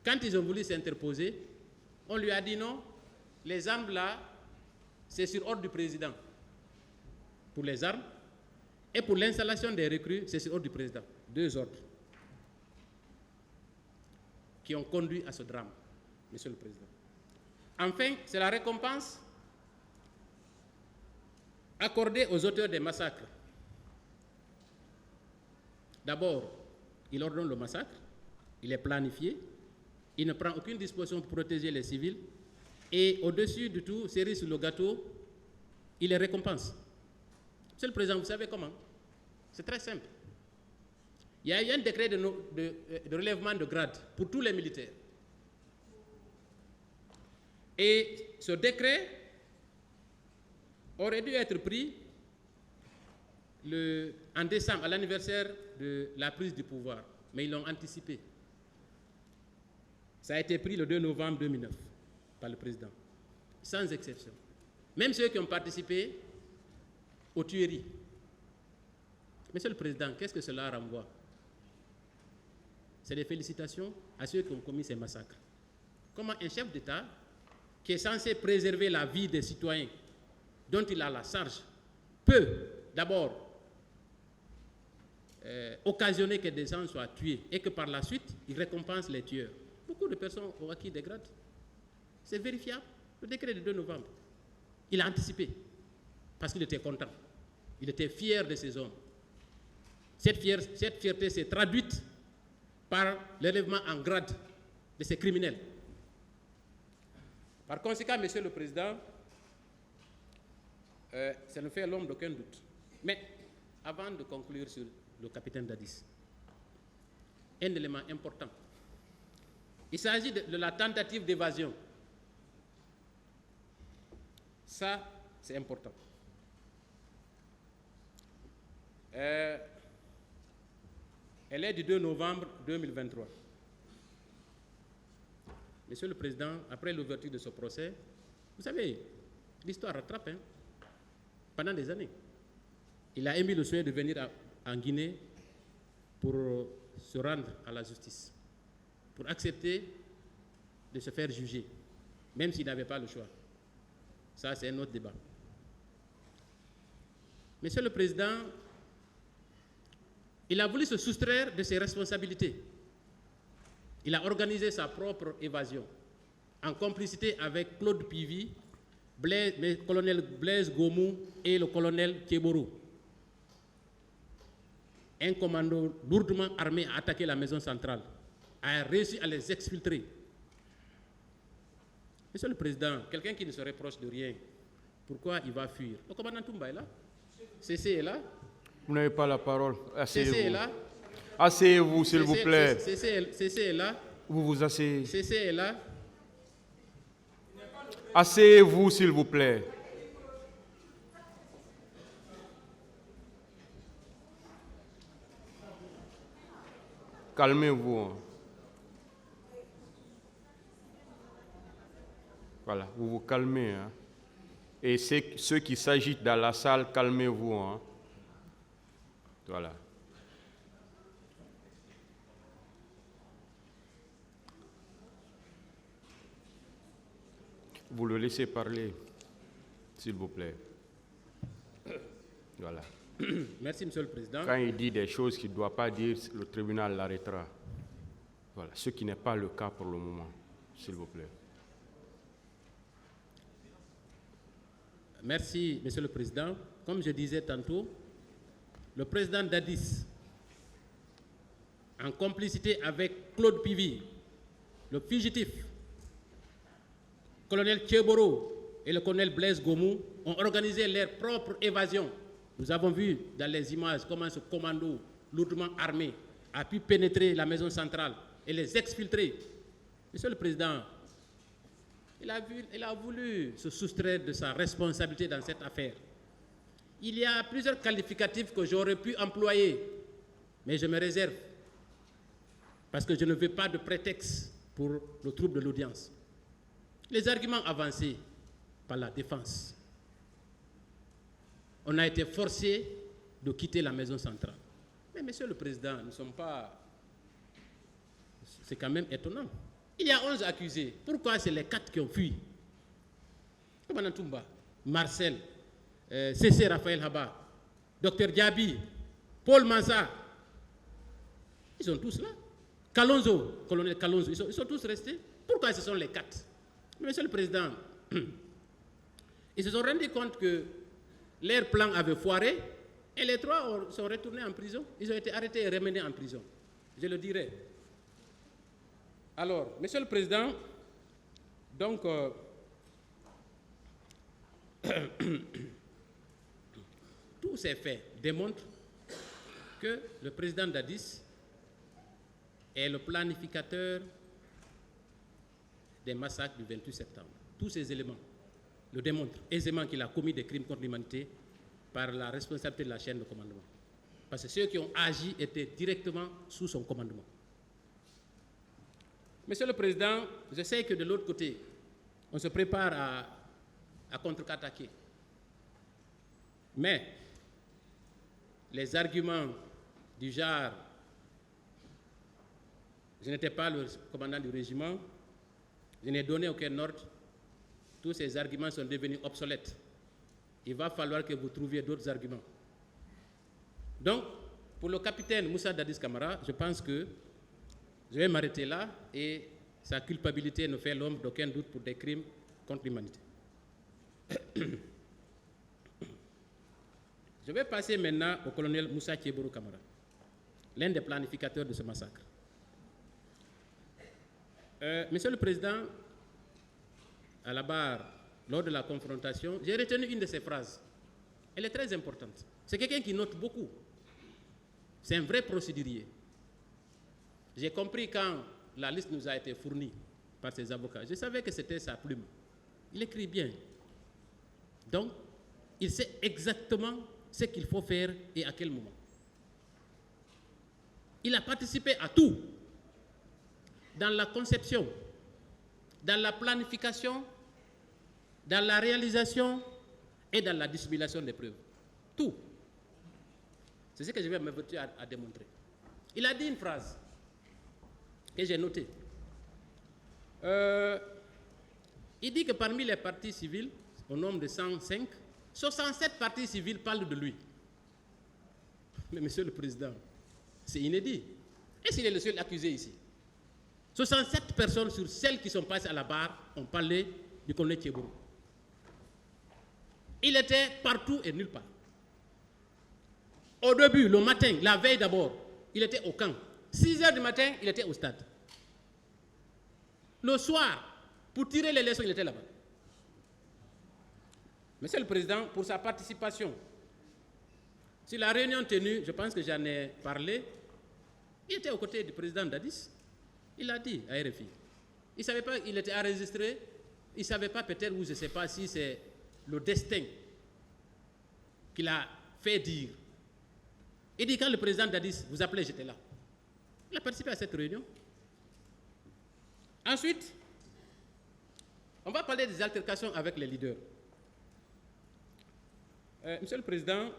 quand ils ont voulu s'interposer, on lui a dit non, les armes là, c'est sur ordre du président pour les armes, et pour l'installation des recrues, c'est sur ordre du président. 2 ordres qui ont conduit à ce drame, Monsieur le Président. Enfin, c'est la récompense accordée aux auteurs des massacres. D'abord, il ordonne le massacre, il est planifié, il ne prend aucune disposition pour protéger les civils, et au-dessus de tout, cerise sur le gâteau, il les récompense. Monsieur le Président, vous savez comment? C'est très simple. Il y a eu un décret de relèvement de grade pour tous les militaires. Et ce décret aurait dû être pris en décembre, à l'anniversaire de la prise du pouvoir, mais ils l'ont anticipé. Ça a été pris le 2 novembre 2009 par le président, sans exception. Même ceux qui ont participé aux tueries. Monsieur le Président, qu'est-ce que cela renvoie? C'est des félicitations à ceux qui ont commis ces massacres. Comment un chef d'État qui est censé préserver la vie des citoyens dont il a la charge peut d'abord occasionner que des gens soient tués et que par la suite, il récompense les tueurs. Beaucoup de personnes ont acquis des grades. C'est vérifiable. Le décret du 2 novembre. Il a anticipé parce qu'il était content. Il était fier de ses hommes. Cette fierté s'est traduite par l'élèvement en grade de ces criminels. Par conséquent, Monsieur le Président, ça ne fait l'homme d'aucun doute. Mais avant de conclure sur le capitaine Dadis, un élément important. Il s'agit de la tentative d'évasion. Ça, c'est important. Elle est du 2 novembre 2023. Monsieur le Président, après l'ouverture de ce procès, vous savez, l'histoire rattrape, hein, pendant des années. Il a émis le souhait de venir en Guinée pour se rendre à la justice, pour accepter de se faire juger, même s'il n'avait pas le choix. Ça, c'est un autre débat. Monsieur le Président, il a voulu se soustraire de ses responsabilités. Il a organisé sa propre évasion en complicité avec Claude Pivy, le colonel Blaise Gomou et le colonel Thieboro. Un commando lourdement armé a attaqué la maison centrale, a réussi à les exfiltrer. Monsieur le Président, quelqu'un qui ne se reproche de rien, pourquoi il va fuir? Le commandant Toumba est là. CC est là. Vous n'avez pas la parole. Asseyez-vous. CC est là. Asseyez-vous, s'il vous plaît. CC est là. Vous vous asseyez. CC est là. Asseyez-vous, s'il vous plaît. Calmez-vous. Voilà, vous vous calmez. Hein. Et ceux qui s'agitent dans la salle, calmez-vous. Hein. Voilà. Vous le laissez parler, s'il vous plaît. Voilà. Merci, Monsieur le Président. Quand il dit des choses qu'il ne doit pas dire, le tribunal l'arrêtera. Voilà, ce qui n'est pas le cas pour le moment, s'il vous plaît. Merci, Monsieur le Président. Comme je disais tantôt, le président Dadis, en complicité avec Claude Pivy, le fugitif, colonel Thieboro et le colonel Blaise Gomou, ont organisé leur propre évasion. Nous avons vu dans les images comment ce commando lourdement armé a pu pénétrer la maison centrale et les exfiltrer. Monsieur le Président, il a voulu se soustraire de sa responsabilité dans cette affaire. Il y a plusieurs qualificatifs que j'aurais pu employer, mais je me réserve, parce que je ne veux pas de prétexte pour le trouble de l'audience. Les arguments avancés par la défense on a été forcé de quitter la maison centrale. Mais Monsieur le Président, nous ne sommes pas... C'est quand même étonnant. Il y a 11 accusés. Pourquoi c'est les 4 qui ont fui? Commandant Toumba, Marcel, C.C. Raphaël Haba, Dr Diaby, Paul Mansa, ils sont tous là. Kalonzo, colonel Kalonzo, ils sont tous restés. Pourquoi ce sont les 4? Monsieur le Président, ils se sont rendus compte que leur plan avait foiré et les 3 sont retournés en prison. Ils ont été arrêtés et remenés en prison. Je le dirai. Alors, Monsieur le Président, donc, tous ces faits démontrent que le président Dadis est le planificateur des massacres du 28 septembre. Tous ces éléments le démontrent aisément qu'il a commis des crimes contre l'humanité par la responsabilité de la chaîne de commandement. Parce que ceux qui ont agi étaient directement sous son commandement. Monsieur le Président, je sais que de l'autre côté, on se prépare à contre-attaquer. Mais les arguments du genre « je n'étais pas le commandant du régiment, je n'ai donné aucun ordre », tous ces arguments sont devenus obsolètes. Il va falloir que vous trouviez d'autres arguments. Donc, pour le capitaine Moussa Dadis Camara, je pense que je vais m'arrêter là et sa culpabilité ne fait l'homme d'aucun doute pour des crimes contre l'humanité. Je vais passer maintenant au colonel Moussa Thiebourou Camara, l'un des planificateurs de ce massacre. Monsieur le Président, à la barre, lors de la confrontation, j'ai retenu une de ses phrases. Elle est très importante. C'est quelqu'un qui note beaucoup. C'est un vrai procédurier. J'ai compris quand la liste nous a été fournie par ses avocats. Je savais que c'était sa plume. Il écrit bien. Donc, il sait exactement ce qu'il faut faire et à quel moment. Il a participé à tout. Dans la conception, dans la planification, dans la réalisation et dans la dissimulation des preuves. Tout. C'est ce que je vais m'aventurer à démontrer. Il a dit une phrase que j'ai notée. Il dit que parmi les partis civils, au nombre de 105, 67 partis civils parlent de lui. Mais Monsieur le Président, c'est inédit. Et s'il est le seul accusé ici? 67 personnes sur celles qui sont passées à la barre ont parlé du colonel Thiebourou. Il était partout et nulle part. Au début, le matin, la veille d'abord, il était au camp. 6 heures du matin, il était au stade. Le soir, pour tirer les leçons, il était là-bas. Monsieur le Président, pour sa participation, sur la réunion tenue, je pense que j'en ai parlé, il était aux côtés du président Dadis. Il a dit à RFI. Il ne savait pas qu'il était enregistré. Il ne savait pas peut-être, ou je ne sais pas si c'est le destin qu'il a fait dire. Il dit quand le président Dadis vous appelait, j'étais là. Il a participé à cette réunion. Ensuite, on va parler des altercations avec les leaders. Monsieur le Président,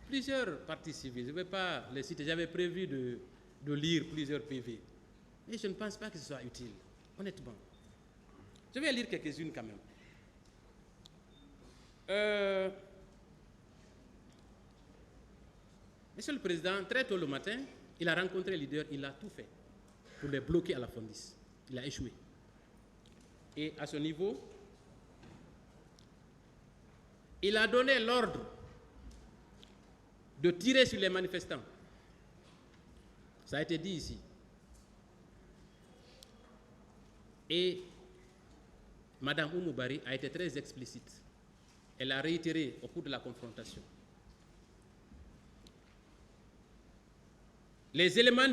plusieurs partis civils, je ne vais pas les citer, j'avais prévu de lire plusieurs PV. Mais je ne pense pas que ce soit utile, honnêtement. Je vais lire quelques-unes quand même. Monsieur le Président, très tôt le matin, il a rencontré les leaders, il a tout fait pour les bloquer à la Fondis. Il a échoué. Et à ce niveau, il a donné l'ordre de tirer sur les manifestants. Ça a été dit ici. Et Mme Oumou Bari a été très explicite. Elle a réitéré au cours de la confrontation. Les éléments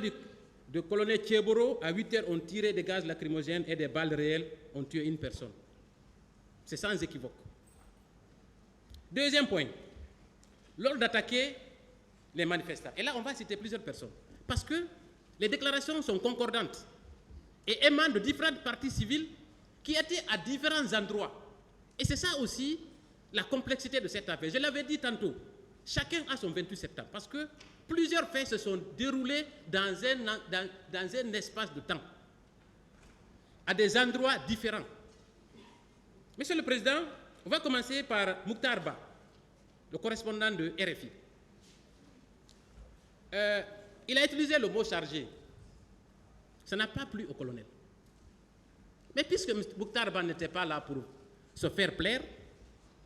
du colonel Thiebourou, à 8 heures, ont tiré des gaz lacrymogènes et des balles réelles, ont tué une personne. C'est sans équivoque. Deuxième point, l'ordre d'attaquer les manifestants. Et là, on va citer plusieurs personnes. Parce que les déclarations sont concordantes et émanent de différentes parties civiles qui étaient à différents endroits. Et c'est ça aussi la complexité de cette affaire. Je l'avais dit tantôt, chacun a son 28 septembre, parce que plusieurs faits se sont déroulés dans un espace de temps, à des endroits différents. Monsieur le Président, on va commencer par Mokhtar Ba, le correspondant de RFI. Il a utilisé le mot chargé. Ça n'a pas plu au colonel. Mais puisque Mokhtar Ba n'était pas là pour se faire plaire,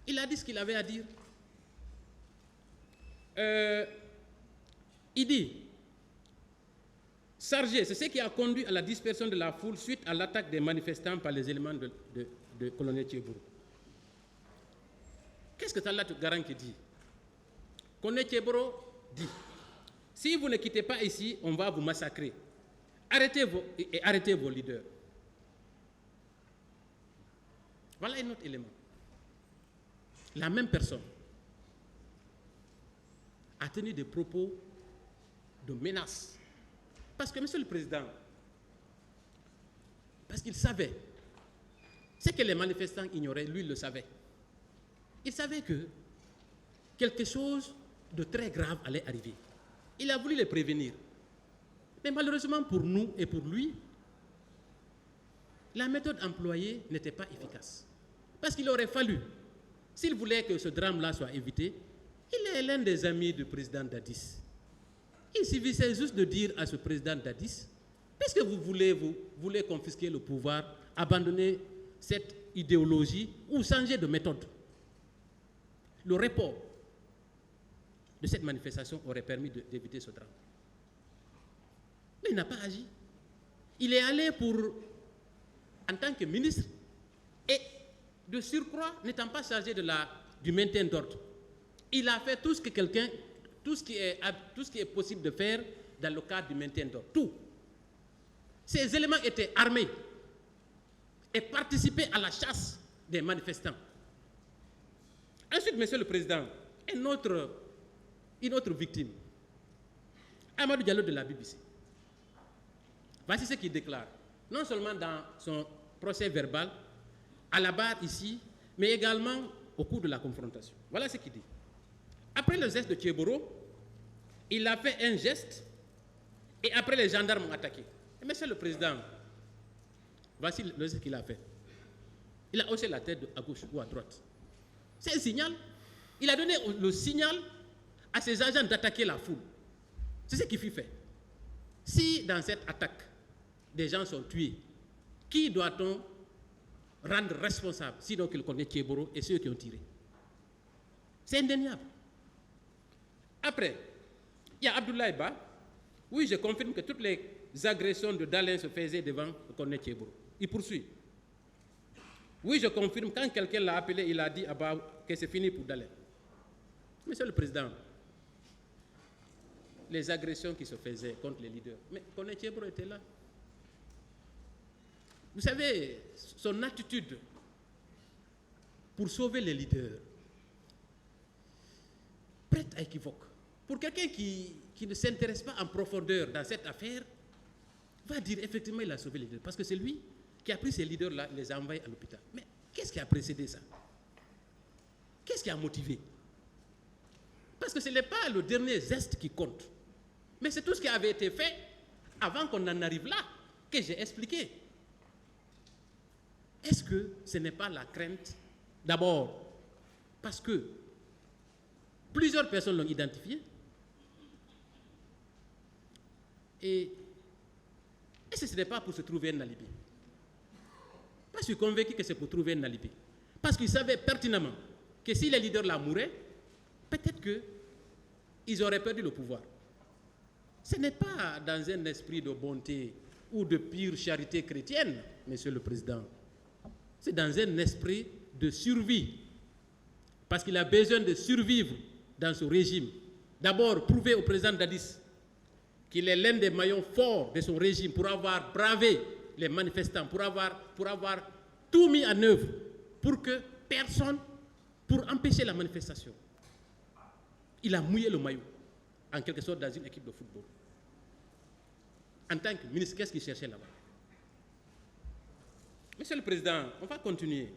il a dit ce qu'il avait à dire. Il dit, chargé, c'est ce qui a conduit à la dispersion de la foule suite à l'attaque des manifestants par les éléments de colonel Tchéboro. Qu'est-ce que Talat Garanki dit? Colonel Tchéboro dit, si vous ne quittez pas ici, on va vous massacrer. Arrêtez vos leaders. Voilà un autre élément. La même personne a tenu des propos de menace. Parce que, Monsieur le Président, parce qu'il savait, ce que les manifestants ignoraient, lui il le savait. Il savait que quelque chose de très grave allait arriver. Il a voulu les prévenir. Mais malheureusement pour nous et pour lui, la méthode employée n'était pas efficace. Parce qu'il aurait fallu, s'il voulait que ce drame-là soit évité, il est l'un des amis du président Dadis. Il suffisait juste de dire à ce président Dadis, puisque vous voulez confisquer le pouvoir, abandonner cette idéologie ou changer de méthode. Le report de cette manifestation aurait permis d'éviter ce drame. Mais il n'a pas agi. Il est allé en tant que ministre, et de surcroît, n'étant pas chargé du maintien d'ordre. Il a fait tout ce qui est possible de faire dans le cadre du maintien d'ordre. Tout. Ces éléments étaient armés et participaient à la chasse des manifestants. Ensuite, Monsieur le Président, une autre victime, Amadou Diallo de la BBC. Voici ce qu'il déclare, non seulement dans son procès verbal, à la barre ici, mais également au cours de la confrontation. Voilà ce qu'il dit. Après le geste de Tchéboro, il a fait un geste et après les gendarmes ont attaqué. Et Monsieur le Président, voici le geste qu'il a fait. Il a haussé la tête à gauche ou à droite. C'est un signal. Il a donné le signal à ses agents d'attaquer la foule. C'est ce qui fut fait. Si dans cette attaque, des gens sont tués, qui doit-on rendre responsable, sinon qu'il connaît Tchéboro et ceux qui ont tiré? C'est indéniable. Après, il y a Abdoulaye Ba. Oui, je confirme que toutes les agressions de Dalin se faisaient devant le colonel Tchéboro. Il poursuit. Oui, je confirme, quand quelqu'un l'a appelé, il a dit à Ba que c'est fini pour Dalin. Monsieur le Président, les agressions qui se faisaient contre les leaders, mais colonel Tchéboro était là. Vous savez, son attitude pour sauver les leaders, prête à équivoque. Pour quelqu'un qui ne s'intéresse pas en profondeur dans cette affaire, va dire effectivement il a sauvé les leaders. Parce que c'est lui qui a pris ces leaders-là et les a envoyés à l'hôpital. Mais qu'est-ce qui a précédé ça? Qu'est-ce qui a motivé? Parce que ce n'est pas le dernier geste qui compte. Mais c'est tout ce qui avait été fait avant qu'on en arrive là, que j'ai expliqué. Est-ce que ce n'est pas la crainte? D'abord, parce que plusieurs personnes l'ont identifié. Et ce n'est pas pour se trouver un alibi. Moi, je suis convaincu que c'est pour trouver un alibi. Parce qu'ils savaient pertinemment que si les leaders là mouraient, peut-être qu'ils auraient perdu le pouvoir. Ce n'est pas dans un esprit de bonté ou de pure charité chrétienne, Monsieur le Président. C'est dans un esprit de survie. Parce qu'il a besoin de survivre dans ce régime. D'abord, prouver au président Dadis qu'il est l'un des maillons forts de son régime pour avoir bravé les manifestants, pour avoir tout mis en œuvre pour que personne, pour empêcher la manifestation. Il a mouillé le maillot, en quelque sorte, dans une équipe de football. En tant que ministre, qu'est-ce qu'il cherchait là-bas? Monsieur le Président, on va continuer.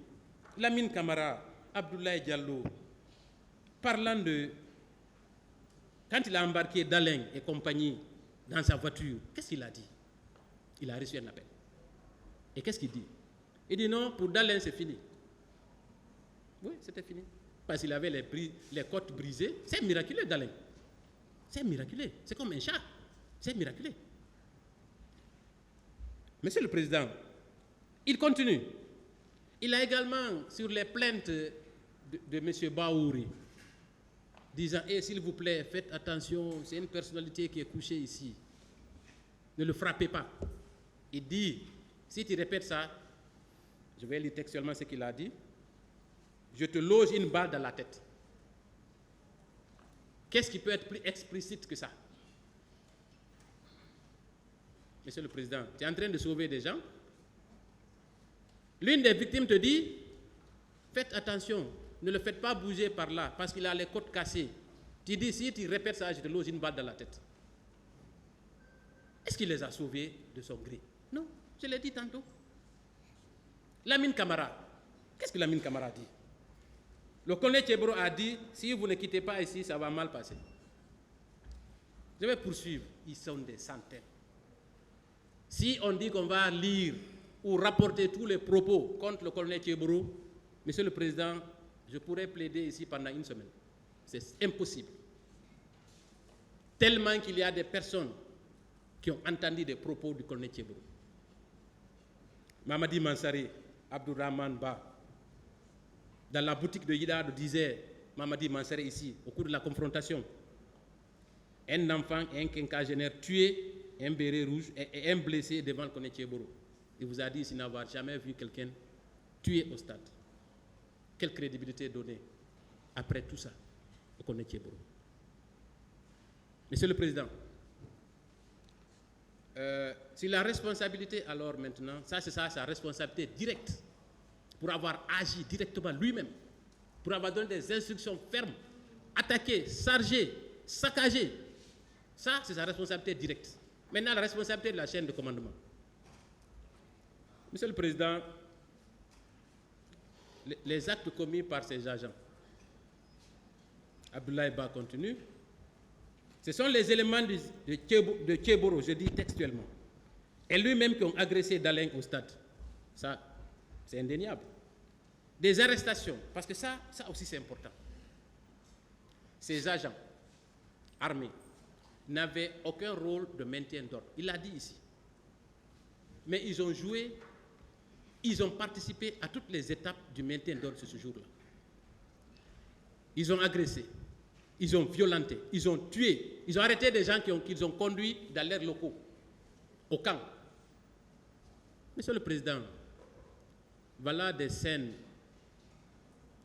Lamine Camara, Abdoulaye Diallo, parlant de... Quand il a embarqué Dalein et compagnie dans sa voiture, qu'est-ce qu'il a dit? Il a reçu un appel. Et qu'est-ce qu'il dit? Il dit non, pour Dalein, c'est fini. Oui, c'était fini. Parce qu'il avait les côtes brisées. C'est miraculeux, Dalein. C'est miraculeux. C'est comme un chat. C'est miraculeux. Monsieur le Président, il continue. Il a également, sur les plaintes de M. Baouri, disant, s'il vous plaît, faites attention, c'est une personnalité qui est couchée ici. Ne le frappez pas. Il dit, si tu répètes ça, je vais lire textuellement ce qu'il a dit, je te loge une balle dans la tête. Qu'est-ce qui peut être plus explicite que ça? Monsieur le Président, tu es en train de sauver des gens. L'une des victimes te dit, faites attention, ne le faites pas bouger par là, parce qu'il a les côtes cassées. Tu dis, si tu répètes ça, je te loge une balle dans la tête. Est-ce qu'il les a sauvés de son gré? Non, je l'ai dit tantôt. Lamine Camara, qu'est-ce que Lamine Camara dit? Le colonel Tchebro a dit, si vous ne quittez pas ici, ça va mal passer. Je vais poursuivre, ils sont des centaines. Si on dit qu'on va lire ou rapporter tous les propos contre le colonel Tchebro, Monsieur le Président, je pourrais plaider ici pendant une semaine. C'est impossible. Tellement qu'il y a des personnes qui ont entendu des propos du colonel Tchebro. Mamadi Mansari, Abdourahman Ba, dans la boutique de Yidad disait, Mamadi Mansari ici, au cours de la confrontation, un enfant et un quinquagénaire tué, un béret rouge et un blessé devant le colonel Tchebro. Il vous a dit ici n'avoir jamais vu quelqu'un tué au stade. Quelle crédibilité donner après tout ça au colonel Tchebro? Monsieur le Président, si la responsabilité alors maintenant, ça c'est ça, sa responsabilité directe, pour avoir agi directement lui-même, pour avoir donné des instructions fermes, attaqué, chargé, saccagé, ça c'est sa responsabilité directe. Maintenant la responsabilité de la chaîne de commandement. Monsieur le Président, les actes commis par ces agents, Abdoulaye Ba continue, ce sont les éléments de Tcheboro, je dis textuellement, et lui-même qui ont agressé Dalein au stade. Ça, c'est indéniable. Des arrestations, parce que ça aussi c'est important. Ces agents armés n'avaient aucun rôle de maintien d'ordre. Il l'a dit ici. Mais ils ont joué, ils ont participé à toutes les étapes du maintien d'ordre ce jour-là. Ils ont agressé, ils ont violenté, ils ont tué, ils ont arrêté des gens qu'ils ont conduits dans leurs locaux, au camp. Monsieur le Président, voilà des scènes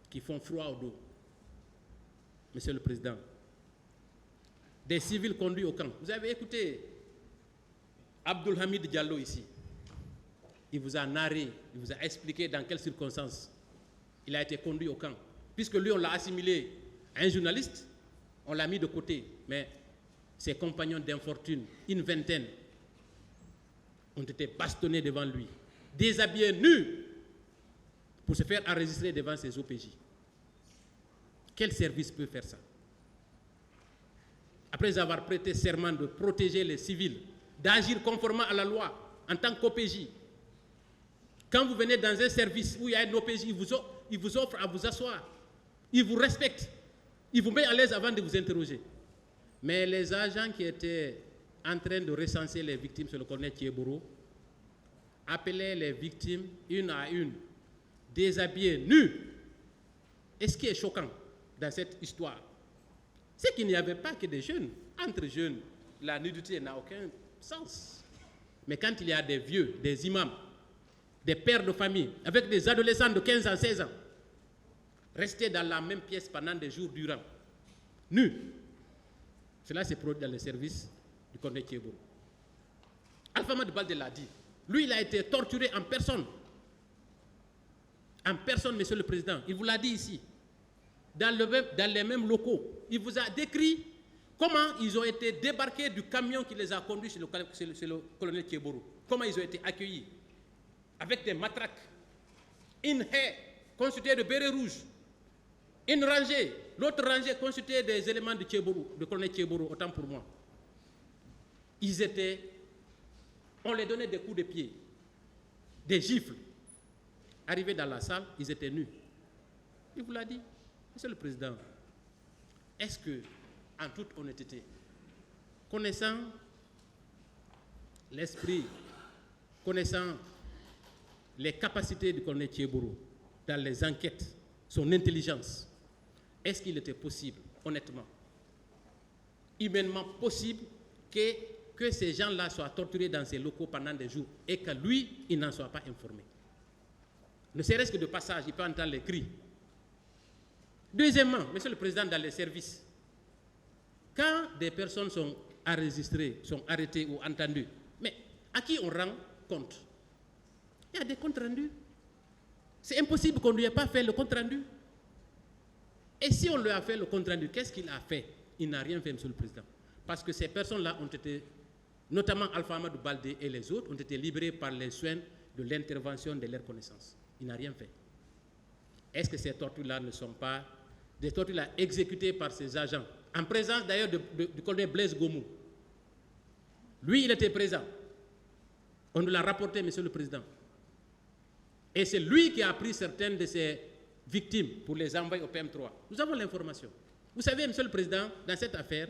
qui font froid au dos. Monsieur le Président, des civils conduits au camp. Vous avez écouté Abdoul Hamid Diallo ici. Il vous a narré, il vous a expliqué dans quelles circonstances il a été conduit au camp. Puisque lui, on l'a assimilé à un journaliste, on l'a mis de côté. Mais ses compagnons d'infortune, une vingtaine, ont été bastonnés devant lui, déshabillés nus, pour se faire enregistrer devant ses OPJ. Quel service peut faire ça? Après avoir prêté serment de protéger les civils, d'agir conformément à la loi en tant qu'OPJ, quand vous venez dans un service où il y a un OPJ, il vous offre à vous asseoir, il vous respecte, il vous met à l'aise avant de vous interroger. Mais les agents qui étaient en train de recenser les victimes sur le colonel Tcheboro appelaient les victimes une à une, déshabillées, nues. Et ce qui est choquant dans cette histoire, c'est qu'il n'y avait pas que des jeunes. Entre jeunes, la nudité n'a aucun sens. Mais quand il y a des vieux, des imams, des pères de famille, avec des adolescents de 15 ans, 16 ans, restés dans la même pièce pendant des jours durant, nus, cela s'est produit dans les services du colonel Tcheboro. Alpha Ahmad Baldé l'a dit. Lui, il a été torturé en personne. En personne, Monsieur le Président. Il vous l'a dit ici. Dans les mêmes locaux. Il vous a décrit comment ils ont été débarqués du camion qui les a conduits chez le colonel Tcheboro. Comment ils ont été accueillis. Avec des matraques. Une haie constituée de bérets rouges. Une rangée, l'autre rangée constituée des éléments de Tchebourou, de colonel Tchebourou, autant pour moi. On les donnait des coups de pied, des gifles. Arrivés dans la salle, ils étaient nus. Il vous l'a dit, Monsieur le Président. Est-ce que, en toute honnêteté, connaissant l'esprit, connaissant les capacités du colonel Tchebourou dans les enquêtes, son intelligence, est-ce qu'il était possible, honnêtement, humainement possible, que ces gens-là soient torturés dans ces locaux pendant des jours et que lui, il n'en soit pas informé? Ne serait-ce que de passage, il peut entendre les cris. Deuxièmement, Monsieur le Président, dans les services, quand des personnes sont enregistrées, sont arrêtées ou entendues, mais à qui on rend compte? Il y a des comptes rendus. C'est impossible qu'on ne lui ait pas fait le compte rendu. Et si on lui a fait le compte rendu, qu'est-ce qu'il a fait? Il n'a rien fait, Monsieur le Président. Parce que ces personnes-là ont été, notamment Alpha Amadou Baldé et les autres, ont été libérés par les soins de l'intervention de leur connaissance. Il n'a rien fait. Est-ce que ces tortures-là ne sont pas des tortures-là exécutées par ces agents, en présence d'ailleurs du colonel Blaise Gomou? Lui, il était présent. On nous l'a rapporté, Monsieur le Président. Et c'est lui qui a pris certaines de ces victimes pour les envoyer au PM3. Nous avons l'information. Vous savez, Monsieur le Président, dans cette affaire,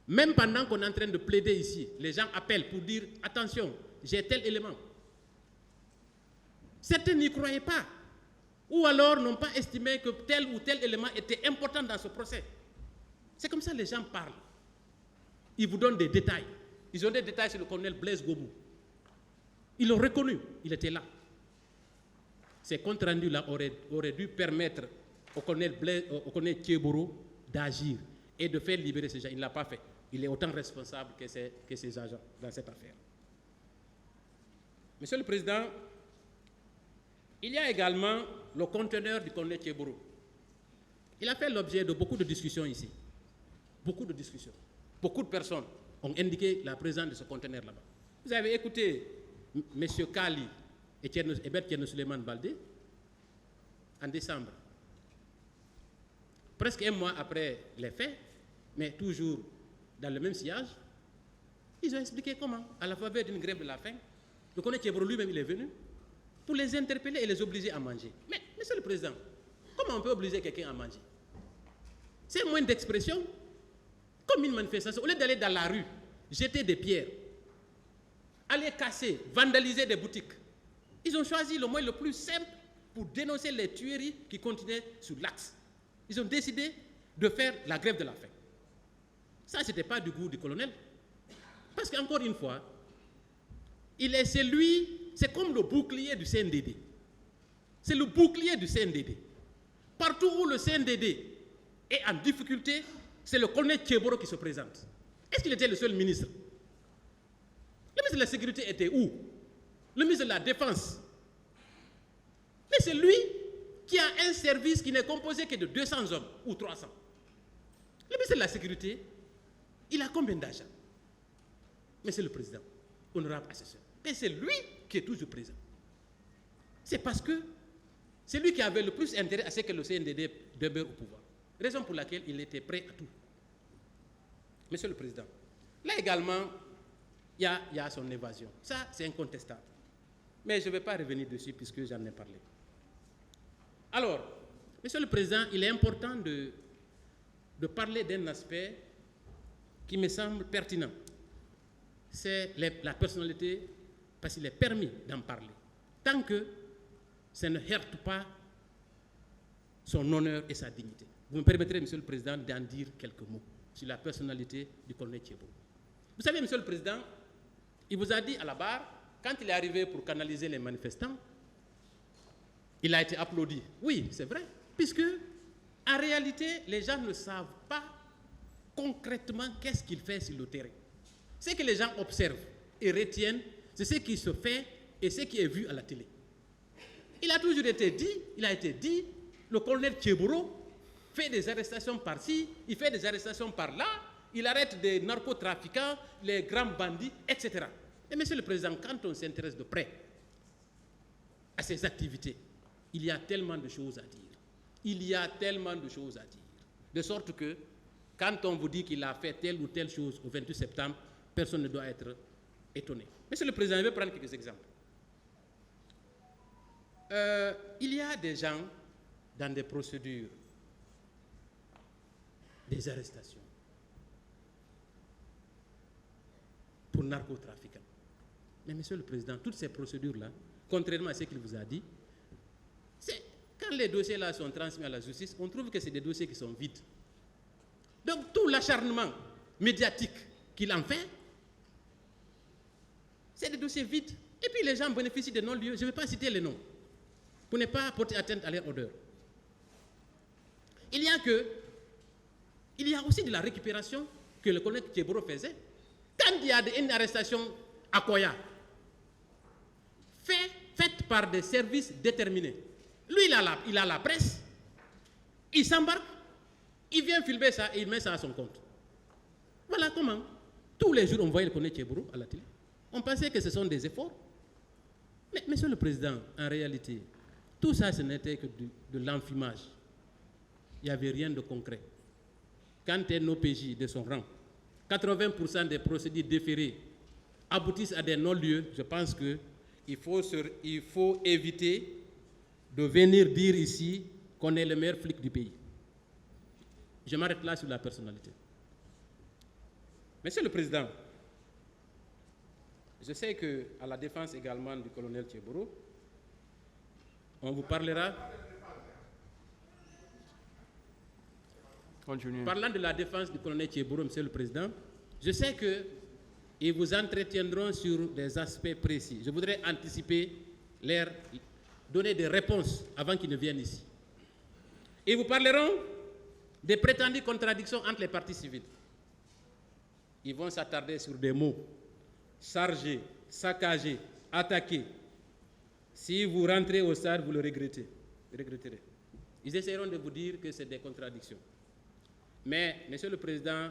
même pendant qu'on est en train de plaider ici, les gens appellent pour dire « Attention, j'ai tel élément ». Certains n'y croyaient pas. Ou alors n'ont pas estimé que tel ou tel élément était important dans ce procès. C'est comme ça que les gens parlent. Ils vous donnent des détails. Ils ont des détails sur le colonel Blaise Gomou. Ils l'ont reconnu, il était là. Ces comptes rendus-là auraient dû permettre au colonel Tchebourou d'agir et de faire libérer ces gens. Il ne l'a pas fait. Il est autant responsable que ces agents dans cette affaire. Monsieur le Président, il y a également le conteneur du colonel Tchebourou. Il a fait l'objet de beaucoup de discussions ici. Beaucoup de discussions. Beaucoup de personnes ont indiqué la présence de ce conteneur là-bas. Vous avez écouté M. Kali et Ebert Tcherno Suleiman Baldé en décembre. Presque un mois après les faits, mais toujours dans le même sillage, ils ont expliqué comment, à la faveur d'une grève de la faim, le colonel Tchebourou lui-même il est venu pour les interpeller et les obliger à manger. Mais, Monsieur le Président, comment on peut obliger quelqu'un à manger? C'est un moyen d'expression, comme une manifestation. Au lieu d'aller dans la rue, jeter des pierres, aller casser, vandaliser des boutiques, ils ont choisi le moyen le plus simple pour dénoncer les tueries qui continuaient sur l'axe. Ils ont décidé de faire la grève de la faim. Ça, ce n'était pas du goût du colonel. Parce qu'encore une fois, c'est comme le bouclier du CNDD. C'est le bouclier du CNDD. Partout où le CNDD est en difficulté, c'est le colonel Tchebourou qui se présente. Est-ce qu'il était le seul ministre? Le ministre de la Sécurité était où? Le ministre de la Défense. Mais c'est lui qui a un service qui n'est composé que de 200 hommes ou 300. Le ministre de la Sécurité, il a combien d'agents? Monsieur le Président, honorable assesseur. Et c'est lui qui est toujours présent. C'est parce que c'est lui qui avait le plus intérêt à ce que le CNDD demeure au pouvoir. Raison pour laquelle il était prêt à tout. Monsieur le Président, là également, il y a son évasion. Ça, c'est incontestable. Mais je ne vais pas revenir dessus puisque j'en ai parlé. Alors, Monsieur le Président, il est important de parler d'un aspect qui me semble pertinent. C'est la personnalité, parce qu'il est permis d'en parler. Tant que ça ne heurte pas son honneur et sa dignité. Vous me permettrez, Monsieur le Président, d'en dire quelques mots sur la personnalité du colonel Tchebourou. Vous savez, Monsieur le Président, il vous a dit à la barre, quand il est arrivé pour canaliser les manifestants, il a été applaudi. Oui, c'est vrai, puisque en réalité, les gens ne savent pas concrètement qu'est-ce qu'il fait sur le terrain. Ce que les gens observent et retiennent, c'est ce qui se fait et ce qui est vu à la télé. Il a toujours été dit, le colonel Tchebourou fait des arrestations par-ci, il fait des arrestations par-là, il arrête des narcotrafiquants, les grands bandits, etc. Et Monsieur le Président, quand on s'intéresse de près à ces activités, il y a tellement de choses à dire. il y a tellement de choses à dire. De sorte que, quand on vous dit qu'il a fait telle ou telle chose au 28 septembre, personne ne doit être étonné. Monsieur le Président, je vais prendre quelques exemples. Il y a des gens dans des procédures, des arrestations pour narcotrafiquants. Mais Monsieur le Président, toutes ces procédures-là, contrairement à ce qu'il vous a dit, quand les dossiers-là sont transmis à la justice, on trouve que c'est des dossiers qui sont vides. Donc tout l'acharnement médiatique qu'il en fait, c'est des dossiers vides. Et puis les gens bénéficient de non-lieux. Je ne vais pas citer les noms, pour ne pas porter atteinte à leur odeur. Il y a aussi de la récupération que le colonel Tchéboro faisait. Quand il y a une arrestation à Koya, faite par des services déterminés, lui, il a la presse, il s'embarque, il vient filmer ça et il met ça à son compte. Voilà comment, tous les jours, on voyait le colonel Tchéboro à la télé. On pensait que ce sont des efforts. Mais, Monsieur le Président, en réalité, tout ça, ce n'était que de l'enfumage. Il n'y avait rien de concret. Quand un OPJ de son rang, 80% des procédures déférées aboutissent à des non-lieux, je pense qu'il faut éviter de venir dire ici qu'on est le meilleur flic du pays. Je m'arrête là sur la personnalité. Monsieur le Président, je sais qu'à la défense également du colonel Tchéboro, on vous parlera. Continuez. Parlant de la défense du colonel Tchéboro, Monsieur le Président, je sais qu'ils vous entretiendront sur des aspects précis. Je voudrais anticiper leur donner des réponses avant qu'ils ne viennent ici. Ils vous parleront des prétendues contradictions entre les partis civils. Ils vont s'attarder sur des mots: charger, saccager, attaquer. Si vous rentrez au stade, vous le regretterez. Ils essaieront de vous dire que c'est des contradictions. Mais, Monsieur le Président,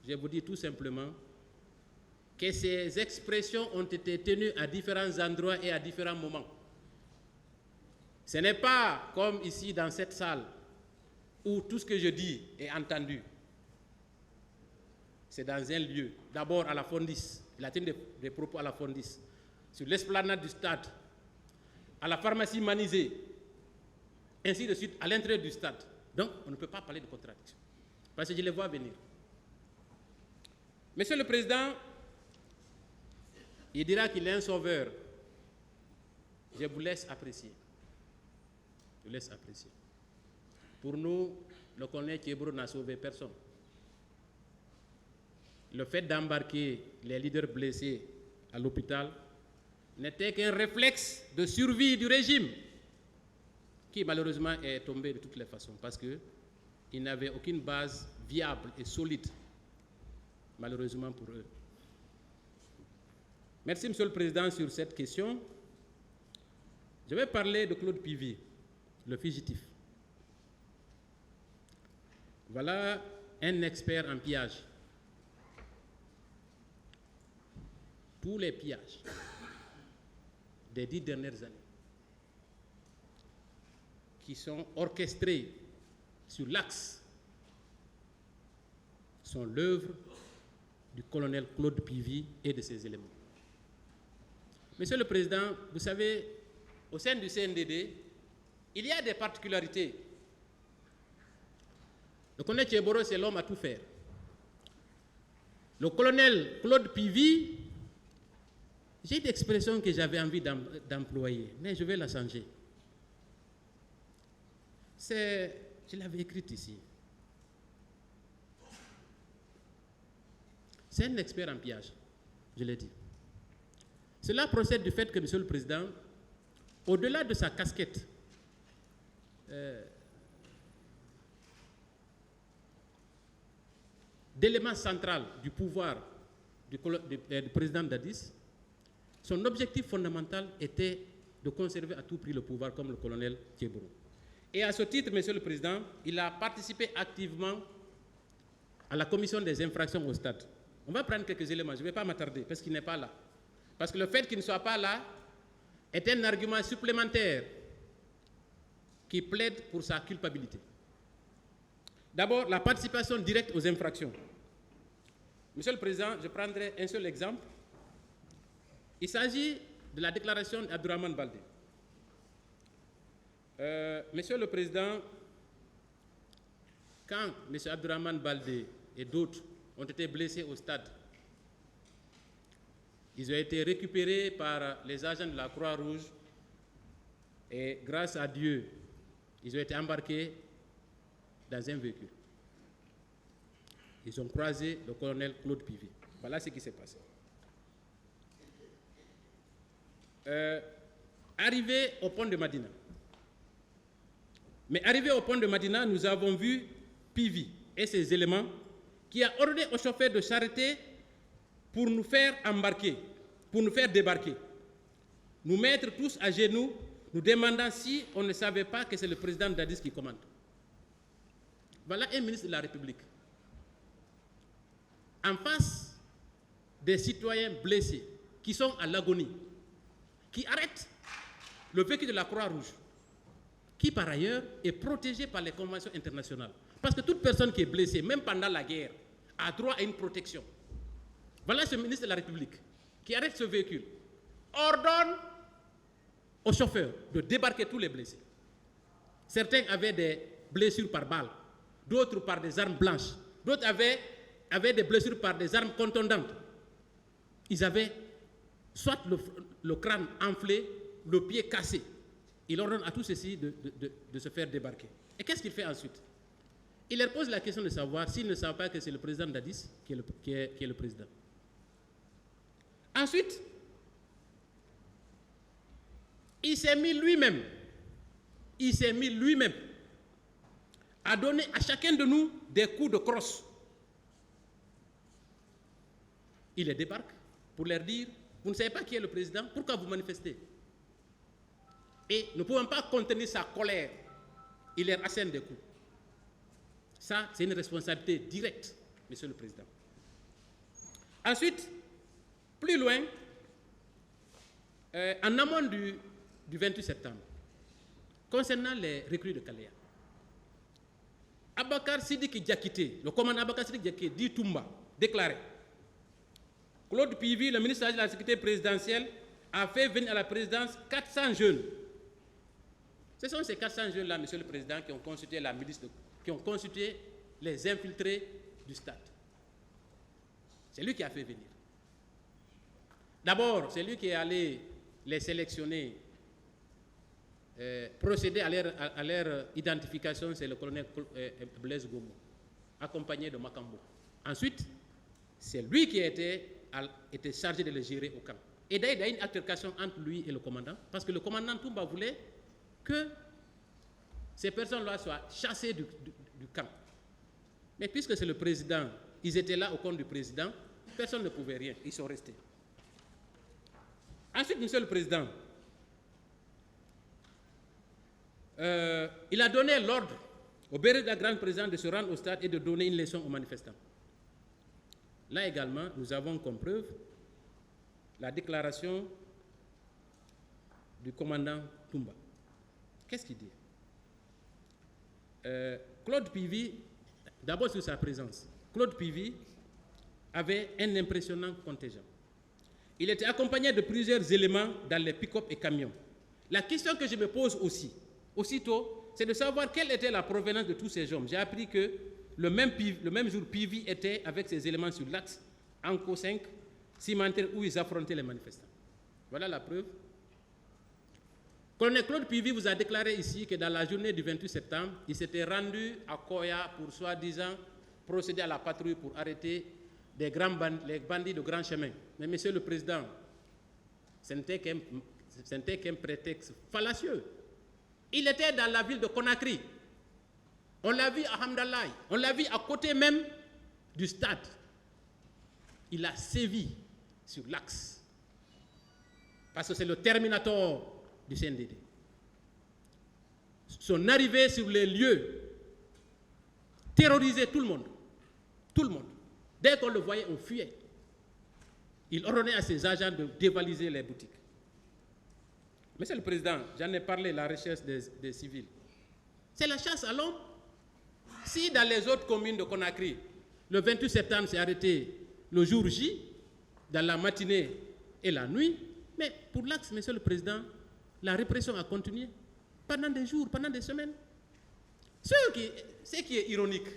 je vous dis tout simplement que ces expressions ont été tenues à différents endroits et à différents moments. Ce n'est pas comme ici dans cette salle où tout ce que je dis est entendu. C'est dans un lieu, d'abord à la Fondis, il a tenu des propos à la Fondis, sur l'esplanade du stade, à la pharmacie Manisé, ainsi de suite, à l'intérieur du stade. Donc, on ne peut pas parler de contradiction, parce que je les vois venir. Monsieur le Président, il dira qu'il est un sauveur. Je vous laisse apprécier. Je vous laisse apprécier. Pour nous, le colonel Tchéboro n'a sauvé personne. Le fait d'embarquer les leaders blessés à l'hôpital n'était qu'un réflexe de survie du régime qui malheureusement est tombé de toutes les façons parce qu'il n'avait aucune base viable et solide, malheureusement pour eux. Merci, Monsieur le Président, sur cette question. Je vais parler de Claude Pivy, le fugitif. Voilà un expert en pillage. Tous les pillages des 10 dernières années qui sont orchestrés sur l'axe sont l'œuvre du colonel Claude Pivy et de ses éléments. Monsieur le Président, vous savez, au sein du CNDD, il y a des particularités. Le colonel Tchéboro, c'est l'homme à tout faire. Le colonel Claude Pivy, j'ai une expression que j'avais envie d'employer, mais je vais la changer. Je l'avais écrite ici. C'est un expert en pillage, je l'ai dit. Cela procède du fait que, Monsieur le Président, au-delà de sa casquette d'élément central du pouvoir du président Dadis, son objectif fondamental était de conserver à tout prix le pouvoir comme le colonel Tchéboro. Et à ce titre, Monsieur le Président, il a participé activement à la commission des infractions au stade. On va prendre quelques éléments, je ne vais pas m'attarder parce qu'il n'est pas là. Parce que le fait qu'il ne soit pas là est un argument supplémentaire qui plaide pour sa culpabilité. D'abord, la participation directe aux infractions. Monsieur le Président, je prendrai un seul exemple. Il s'agit de la déclaration d'Abdourahmane Baldé. Monsieur le Président, quand M. Abdourahmane Baldé et d'autres ont été blessés au stade, ils ont été récupérés par les agents de la Croix-Rouge et grâce à Dieu, ils ont été embarqués dans un véhicule. Ils ont croisé le colonel Claude Pivy. Voilà ce qui s'est passé. Arrivé au pont de Madina. Mais arrivé au pont de Madina, nous avons vu Pivy et ses éléments qui a ordonné au chauffeur de s'arrêter pour nous faire embarquer, pour nous faire débarquer, nous mettre tous à genoux, nous demandant si on ne savait pas que c'est le président Dadis qui commande. Voilà un ministre de la République. En face des citoyens blessés qui sont à l'agonie, qui arrêtent le véhicule de la Croix-Rouge, qui par ailleurs est protégé par les conventions internationales. Parce que toute personne qui est blessée, même pendant la guerre, a droit à une protection. Voilà ce ministre de la République qui arrête ce véhicule, ordonne au chauffeur de débarquer tous les blessés. Certains avaient des blessures par balle, d'autres par des armes blanches, d'autres avaient des blessures par des armes contondantes. Ils avaient soit le crâne enflé, le pied cassé. Il ordonne à tous ceux-ci de se faire débarquer. Et qu'est-ce qu'il fait ensuite? Il leur pose la question de savoir s'ils ne savent pas que c'est le président Dadis qui est le président. Ensuite, il s'est mis lui-même à donner à chacun de nous des coups de crosse. Il les débarque pour leur dire, vous ne savez pas qui est le président, pourquoi vous manifestez? Et ne pouvant pas contenir sa colère, il leur assène des coups. Ça, c'est une responsabilité directe, Monsieur le Président. Ensuite, plus loin, en amont du 28 septembre, concernant les recrues de Kalea, Abakar Sidiki Diakité, le commandant Abakar Sidiki Diakité, dit Toumba, déclaré, Claude Pivy, le ministre de la Sécurité présidentielle, a fait venir à la présidence 400 jeunes. Ce sont ces 400 jeunes-là, Monsieur le Président, qui ont constitué la milice, qui ont constitué les infiltrés du stade. C'est lui qui a fait venir. D'abord, c'est lui qui est allé les sélectionner, procéder à leur identification, c'est le colonel Blaise Gomo, accompagné de Makambo. Ensuite, c'est lui qui a été chargé de les gérer au camp. Et d'ailleurs, il y a une altercation entre lui et le commandant, parce que le commandant Toumba voulait que ces personnes-là soient chassées du camp. Mais puisque c'est le président, ils étaient là au compte du président, personne ne pouvait rien, ils sont restés. Ensuite, Monsieur le Président, il a donné l'ordre au béret de la grande présidente de se rendre au stade et de donner une leçon aux manifestants. Là également, nous avons comme preuve la déclaration du commandant Toumba. Qu'est-ce qu'il dit? Claude Pivy, d'abord sur sa présence, Claude Pivy avait un impressionnant contingent. Il était accompagné de plusieurs éléments dans les pick-up et camions. La question que je me pose aussitôt, c'est de savoir quelle était la provenance de tous ces hommes. J'ai appris que le même jour, Pivy était avec ses éléments sur l'axe Anco 5, cimentaire où ils affrontaient les manifestants. Voilà la preuve. Colonel Claude Pivy vous a déclaré ici que dans la journée du 28 septembre, il s'était rendu à Koya pour soi-disant procéder à la patrouille pour arrêter les bandits de grand chemin. Mais Monsieur le Président, ce n'était qu'un prétexte fallacieux. Il était dans la ville de Conakry. On l'a vu à Hamdallah. On l'a vu à côté même du stade. Il a sévi sur l'axe. Parce que c'est le terminator du CNDD. Son arrivée sur les lieux terrorisait tout le monde. Tout le monde. Dès qu'on le voyait, on fuyait. Il ordonnait à ses agents de dévaliser les boutiques. Monsieur le Président, j'en ai parlé, la recherche des civils. C'est la chasse à l'homme. Si dans les autres communes de Conakry, le 28 septembre s'est arrêté le jour J, dans la matinée et la nuit, mais pour l'Axe, Monsieur le Président, la répression a continué pendant des jours, pendant des semaines. Ce qui est ironique,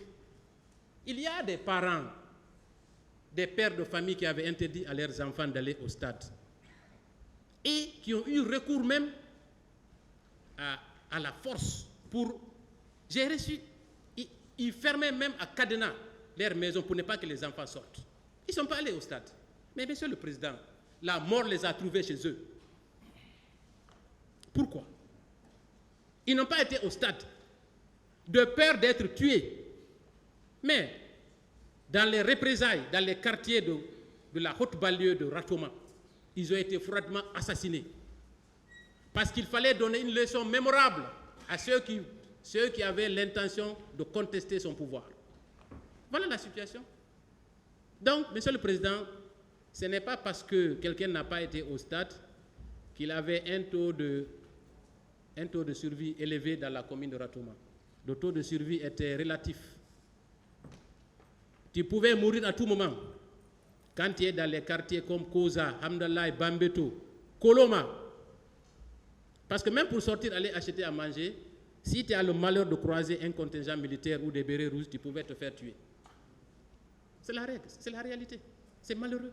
il y a des parents, des pères de famille qui avaient interdit à leurs enfants d'aller au stade et qui ont eu recours même à la force pour gérer. Ils fermaient même à cadenas leur maison pour ne pas que les enfants sortent. Ils ne sont pas allés au stade. Mais Monsieur le Président, la mort les a trouvés chez eux. Pourquoi? Ils n'ont pas été au stade de peur d'être tués. Mais dans les représailles, dans les quartiers de la haute banlieue de Ratoma, ils ont été froidement assassinés. Parce qu'il fallait donner une leçon mémorable à ceux qui avaient l'intention de contester son pouvoir. Voilà la situation. Donc, Monsieur le Président, ce n'est pas parce que quelqu'un n'a pas été au stade qu'il avait un taux de survie élevé dans la commune de Ratoma. Le taux de survie était relatif. Tu pouvais mourir à tout moment. Quand tu es dans les quartiers comme Koza, Hamdallah, Bambeto, Koloma. Parce que même pour sortir, aller acheter à manger, si tu as le malheur de croiser un contingent militaire ou des bérets rouges, tu pouvais te faire tuer. C'est la règle, c'est la réalité. C'est malheureux.